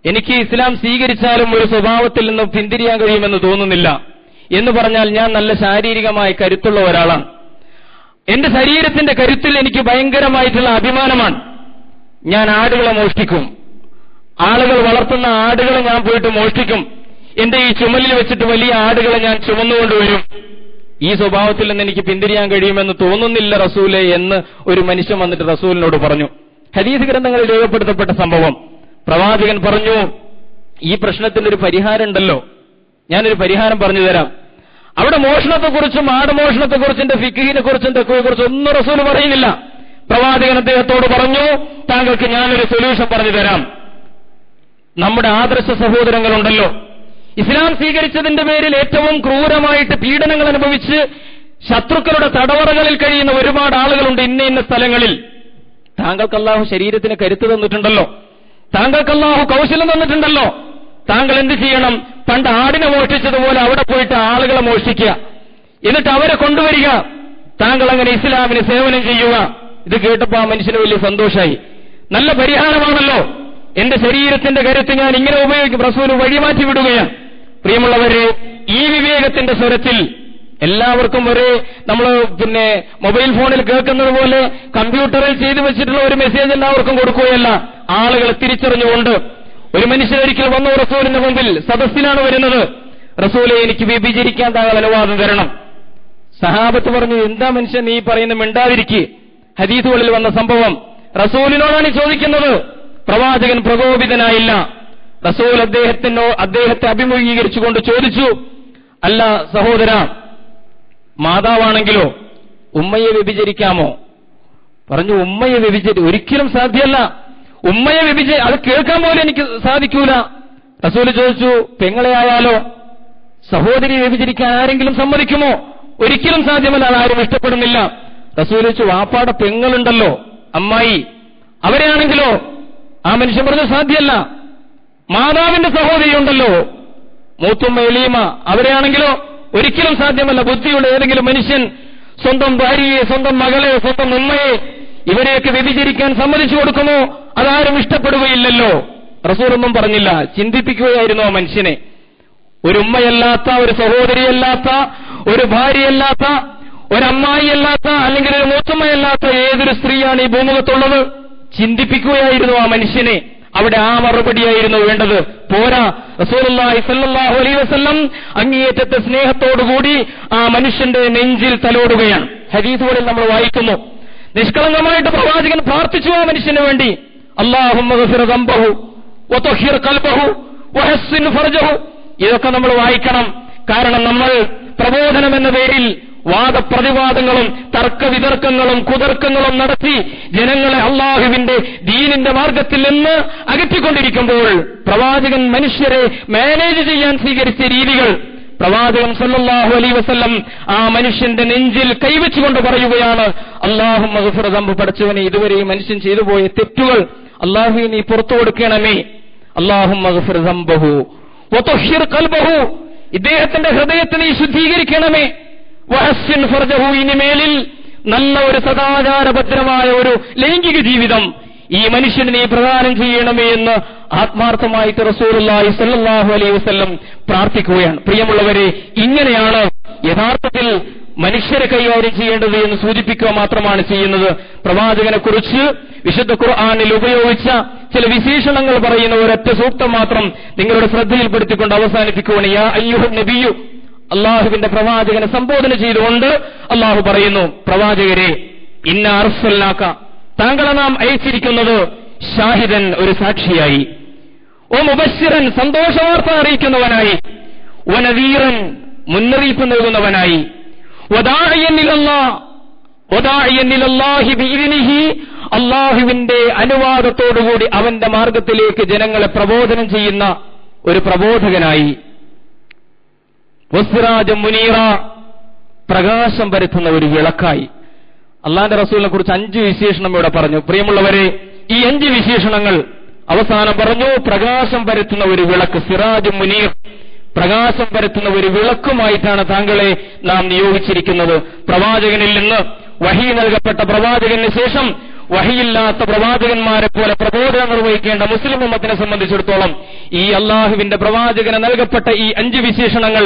എനിക്ക് ഇസ്ലാം സ്വീകരിച്ചാലും ഒരു സ്വഭാവത്തിൽ നിന്നും പിന്തിരിയാൻ കഴിയുമെന്ന് തോന്നുന്നില്ല. എന്ന് പറഞ്ഞാൽ ഞാൻ നല്ല ശാരീരികമായി കരുത്തുള്ള ഒരാളാണ്. എന്റെ ശരീരത്തിന്റെ കരുത്തിൽ എനിക്ക് ഭയങ്കരമായിട്ടുള്ള അഭിമാനമാണ്. ഞാൻ ആടുകളെ മോഷ്ടിക്കും, ആളുകൾ വളർത്തുന്ന ആടുകളെ ഞാൻ പോയിട്ട് മോഷ്ടിക്കും, എന്റെ ഈ ചുമലിൽ വെച്ചിട്ട് വലിയ ആടുകളെ ഞാൻ ചുമന്നുകൊണ്ടുവരും. ഈ സ്വഭാവത്തിൽ നിന്ന് എനിക്ക് പിന്തിരിയാൻ കഴിയുമെന്ന് തോന്നുന്നില്ല റസൂലെ എന്ന് ഒരു മനുഷ്യൻ വന്നിട്ട് റസൂലിനോട് പറഞ്ഞു. ഹദീസ് ഗ്രന്ഥങ്ങളിൽ രേഖപ്പെടുത്തപ്പെട്ട സംഭവം. പ്രവാചകൻ പറഞ്ഞു, ഈ പ്രശ്നത്തിനൊരു പരിഹാരം ഉണ്ടല്ലോ, ഞാനൊരു പരിഹാരം പറഞ്ഞു തരാം. അവിടെ മോഷണത്തെക്കുറിച്ചും ആടുമോഷണത്തെക്കുറിച്ചും എന്റെ ഫിഖിനെ കുറിച്ചും തെക്കുവെക്കുറിച്ചും ഒന്നും റസൂൽ പറയുന്നില്ല. പ്രവാചകൻ അദ്ദേഹത്തോട് പറഞ്ഞു, താങ്കൾക്ക് ഞാനൊരു സൊല്യൂഷൻ പറഞ്ഞു തരാം. നമ്മുടെ ആദർശ സഹോദരങ്ങളുണ്ടല്ലോ, ഇസ്ലാം സ്വീകരിച്ചതിന്റെ പേരിൽ ഏറ്റവും ക്രൂരമായിട്ട് പീഡനങ്ങൾ അനുഭവിച്ച് ശത്രുക്കളുടെ തടവറകളിൽ കഴിയുന്ന ഒരുപാട് ആളുകളുണ്ട് ഇന്ന സ്ഥലങ്ങളിൽ. താങ്കൾക്ക് അല്ലാഹു ശരീരത്തിന് കരുത്ത് തന്നിട്ടുണ്ടല്ലോ, താങ്കൾക്ക് അല്ലാഹു കൗശലം തന്നിട്ടുണ്ടല്ലോ, താങ്കൾ എന്ത് ചെയ്യണം? പണ്ട് ആടിനെ മോഷ്ടിച്ചതുപോലെ അവിടെ പോയിട്ട് ആളുകളെ മോഷ്ടിക്കുക, എന്നിട്ട് അവരെ കൊണ്ടുവരിക, താങ്കൾ അങ്ങനെ ഇസ്ലാമിന് സേവനം ചെയ്യുക. ഇത് കേട്ടപ്പോൾ ആ മനുഷ്യന് വലിയ സന്തോഷമായി. നല്ല പരിഹാരമാണല്ലോ, എന്റെ ശരീരത്തിന്റെ കരുത്ത് ഞാൻ ഇങ്ങനെ ഉപയോഗിക്കും. റസൂൽ വഴിമാറ്റി വിടുകയാണ്. പ്രിയമുള്ളവരെ, ഈ വിവേകത്തിന്റെ സ്വരത്തിൽ എല്ലാവർക്കും ഒരേ നമ്മൾ മൊബൈൽ ഫോണിൽ കേൾക്കുന്നത് പോലെ കമ്പ്യൂട്ടറിൽ ചെയ്തു വെച്ചിട്ടുള്ള ഒരു മെസ്സേജ് എല്ലാവർക്കും കൊടുക്കുകയല്ല. ആളുകൾ തിരിച്ചറിഞ്ഞുകൊണ്ട് ഒരു മനുഷ്യനൊരിക്കൽ വന്നു റസൂലിന്റെ മുമ്പിൽ, സദസ്സിലാണ് വരുന്നത്. റസൂലെ, എനിക്ക് വ്യഭിചരിക്കാൻ താങ്കൾ അനുവാദം തരണം. സഹാബത്ത് പറഞ്ഞു, എന്താ മനുഷ്യൻ നീ പറയുന്ന, മിണ്ടാതിരിക്കുക. ഹദീസുകളിൽ വന്ന സംഭവം റസൂലിനോടാണ് ചോദിക്കുന്നത്. പ്രവാചകൻ പ്രകോപിതനായില്ല. റസൂൽ അദ്ദേഹത്തെ അഭിമുഖീകരിച്ചുകൊണ്ട് ചോദിച്ചു, അല്ല സഹോദര, മാതാവാണെങ്കിലോ ഉമ്മയെ വ്യഭിചരിക്കാമോ? പറഞ്ഞു, ഉമ്മയെ ഒരിക്കലും സാധ്യമല്ല. ഉമ്മയെ അത് കേൾക്കാൻ പോലും എനിക്ക് സാധിക്കൂല. റസൂൽ ചോദിച്ചു, പെങ്ങളെ ആയാലോ? സഹോദരി വ്യഭിചരിക്കാൻ ആരെങ്കിലും സമ്മതിക്കുമോ? ഒരിക്കലും സാധ്യമല്ല, അതാരും ഇഷ്ടപ്പെടുന്നില്ല. റസൂൽ ചോദിച്ചു, വാപ്പാടെ പെങ്ങളുണ്ടല്ലോ, അമ്മായി, അവരെയാണെങ്കിലോ? ആ മനുഷ്യൻ പറഞ്ഞു, സാധ്യമല്ല. മാതാവിന്റെ സഹോദരി ഉണ്ടല്ലോ, മൂത്തുമ്മ എളീമ, അവരെയാണെങ്കിലോ? ഒരിക്കലും സാധ്യമല്ല. ബുദ്ധിയുള്ള ഏതെങ്കിലും മനുഷ്യൻ സ്വന്തം ഭാര്യയെ, സ്വന്തം മകളെ, സ്വന്തം ഉമ്മയെ ഇവരെയൊക്കെ വ്യഭിചരിക്കാൻ സമ്മതിച്ചു കൊടുക്കുമോ? അതാരും ഇഷ്ടപ്പെടുകയില്ലല്ലോ. റസൂലൊന്നും പറഞ്ഞില്ല, ചിന്തിപ്പിക്കുകയായിരുന്നു ആ മനുഷ്യനെ. ഒരു ഉമ്മയല്ലാത്ത, ഒരു സഹോദരിയല്ലാത്ത, ഒരു ഭാര്യയല്ലാത്ത, ഒരമ്മായിയല്ലാത്ത, അല്ലെങ്കിൽ ഒരു മൂത്തുമ്മയല്ലാത്ത ഏതൊരു സ്ത്രീയാണ് ഈ ഭൂമുഖത്തുള്ളത്? ചിന്തിപ്പിക്കുകയായിരുന്നു ആ മനുഷ്യനെ. അവിടെ ആ മറുപടിയായിരുന്നു വേണ്ടത്. പോരാ, റസൂലുള്ളാഹി സ്വല്ലല്ലാഹു അലൈഹി വസല്ലം അങ്ങേയറ്റത്തെ സ്നേഹത്തോടുകൂടി ആ മനുഷ്യന്റെ നെഞ്ചിൽ തലോടുകയാണ്. ഹദീസുകളിൽ നമ്മൾ വായിക്കുന്നു, നിഷ്കളങ്കമായിട്ട് പ്രവാചകൻ പ്രാർത്ഥിച്ചു ആ മനുഷ്യന് വേണ്ടി. അല്ലാഹുമ്മ ഗഫിർ ദംബഹു വതഹിർ ഖൽബഹു വഹസ്സിൻ ഫർജഹു. ഇതൊക്കെ നമ്മൾ വായിക്കണം. കാരണം നമ്മൾ പ്രബോധനം എന്ന പേരിൽ വാദപ്രതിവാദങ്ങളും തർക്കവിതർക്കങ്ങളും കുതർക്കങ്ങളും നടത്തി ജനങ്ങളെ അള്ളാഹുവിന്റെ ദീനിന്റെ മാർഗത്തിൽ നിന്ന് അകറ്റിക്കൊണ്ടിരിക്കുമ്പോൾ പ്രവാചകൻ മനുഷ്യരെ മാനേജ് ചെയ്യാൻ സ്വീകരിച്ച രീതികൾ, പ്രവാചകൻ സല്ലല്ലാഹു അലൈഹി വസല്ലം ആ മനുഷ്യന്റെ നെഞ്ചിൽ കൈവച്ചുകൊണ്ട് പറയുകയാണ്, അല്ലാഹുമ്മ ഗഫിർ ദംബ, പടച്ചവനെ ഇതുവരെ ഈ മനുഷ്യൻ ചെയ്തു പോയ തെറ്റുകൾ അല്ലാഹുവേ നീ പുറത്തു കൊടുക്കണമേ. അല്ലാഹുമ്മ ഗഫിർ ദംബഹു വതഹിർ ഖൽബഹു, ഇദ്ദേഹത്തിന്റെ ഹൃദയത്തെ നീ ശുദ്ധീകരിക്കണമേ. വഹസ്സിൻ ഫർജഹു, ഇനിമേലിൽ നല്ല ഒരു സദാചാരഭദ്രമായ ഒരു ലൈംഗിക ജീവിതം ഈ മനുഷ്യന് നീ പ്രദാനം ചെയ്യണമേ എന്ന് ആത്മാർത്ഥമായിട്ട് റസൂലുള്ളാഹി സ്വല്ലല്ലാഹു അലൈഹി വസല്ലം പ്രാർത്ഥിക്കുകയാണ്. പ്രിയമുള്ളവരെ, ഇങ്ങനെയാണ് യഥാർത്ഥത്തിൽ മനുഷ്യരെ കൈകാര്യം ചെയ്യേണ്ടത് എന്ന് സൂചിപ്പിക്കുക മാത്രമാണ് ചെയ്യുന്നത്. പ്രവാചകനെ കുറിച്ച് വിശുദ്ധ ഖുർആനിൽ ഉപയോഗിച്ച ചില വിശേഷണങ്ങൾ പറയുന്ന ഒരൊറ്റ സൂക്തം മാത്രം നിങ്ങളുടെ ശ്രദ്ധയിൽപ്പെടുത്തിക്കൊണ്ട് അവസാനിപ്പിക്കുകയാണ്. യാ അയ്യുഹൻ നബിയു, അള്ളാഹുവിന്റെ പ്രവാചകനെ സംബോധന ചെയ്തുകൊണ്ട് അള്ളാഹു പറയുന്നു, പ്രവാചകരെ, ഇന്ന അർസൽനാക, താങ്കളെ നാം അയച്ചിരിക്കുന്നത് ഷാഹിദൻ, ഒരു സാക്ഷിയായി, ഓ മുബശ്ശിറൻ, സന്തോഷവാർത്ത അറിയിക്കുന്നവനായി, വനദീറൻ, മുന്നറിയിപ്പ് നൽകുന്നവനായി, വദാഇയൻ ഇലല്ലാഹി ബിഇദ്നിഹി, അള്ളാഹുവിന്റെ അനുവാദത്തോടുകൂടി അവന്റെ മാർഗത്തിലേക്ക് ജനങ്ങളെ പ്രബോധനം ചെയ്യുന്ന ഒരു പ്രബോധകനായി, വസ്റാജം മുനീറ, പ്രകാശം പരത്തുന്ന ഒരു വിളക്കായി. അള്ളാന്റെ റസൂലിനെ കുറിച്ച് 5 വിശേഷണം ഇവിടെ പറഞ്ഞു. പ്രിയമുള്ളവരെ, ഈ 5 വിശേഷണങ്ങൾ അവസാനം പറഞ്ഞു, പ്രകാശം പരത്തുന്ന ഒരു വിളക്ക്, സിറാജും മുനീർ, പ്രകാശം പരത്തുന്ന ഒരു വിളക്കുമായിട്ടാണ് താങ്കളെ നാം നിയോഗിച്ചിരിക്കുന്നത്. പ്രവാചകനിൽ നിന്ന് വഹി നൽകപ്പെട്ട പ്രവാചകന് ശേഷം വഹിയില്ലാത്ത പ്രവാചകന്മാരെ പോലെ പ്രബോധനം നിർവഹിക്കേണ്ട മുസ്ലിം ഉമ്മത്തിനെ സംബന്ധിച്ചിടത്തോളം ഈ അള്ളാഹുവിന്റെ പ്രവാചകന് നൽകപ്പെട്ട ഈ 5 വിശേഷണങ്ങൾ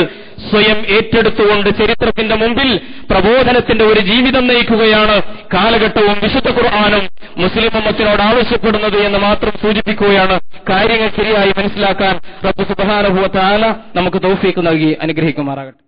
സ്വയം ഏറ്റെടുത്തുകൊണ്ട് ചരിത്രത്തിന്റെ മുമ്പിൽ പ്രബോധനത്തിന്റെ ഒരു ജീവിതം നയിക്കുകയാണ് കാലഘട്ടവും വിശുദ്ധ ഖുർആനും മുസ്ലിം ഉമ്മത്തിനോട് ആവശ്യപ്പെടുന്നത് എന്ന് മാത്രം സൂചിപ്പിക്കുകയാണ്. കാര്യങ്ങൾ ശരിയായി മനസ്സിലാക്കാൻ റബ്ബ് സുബ്ഹാനഹു വ തആല നമുക്ക് തൗഫീഖ് നൽകി അനുഗ്രഹിക്കുമാറാകട്ടെ.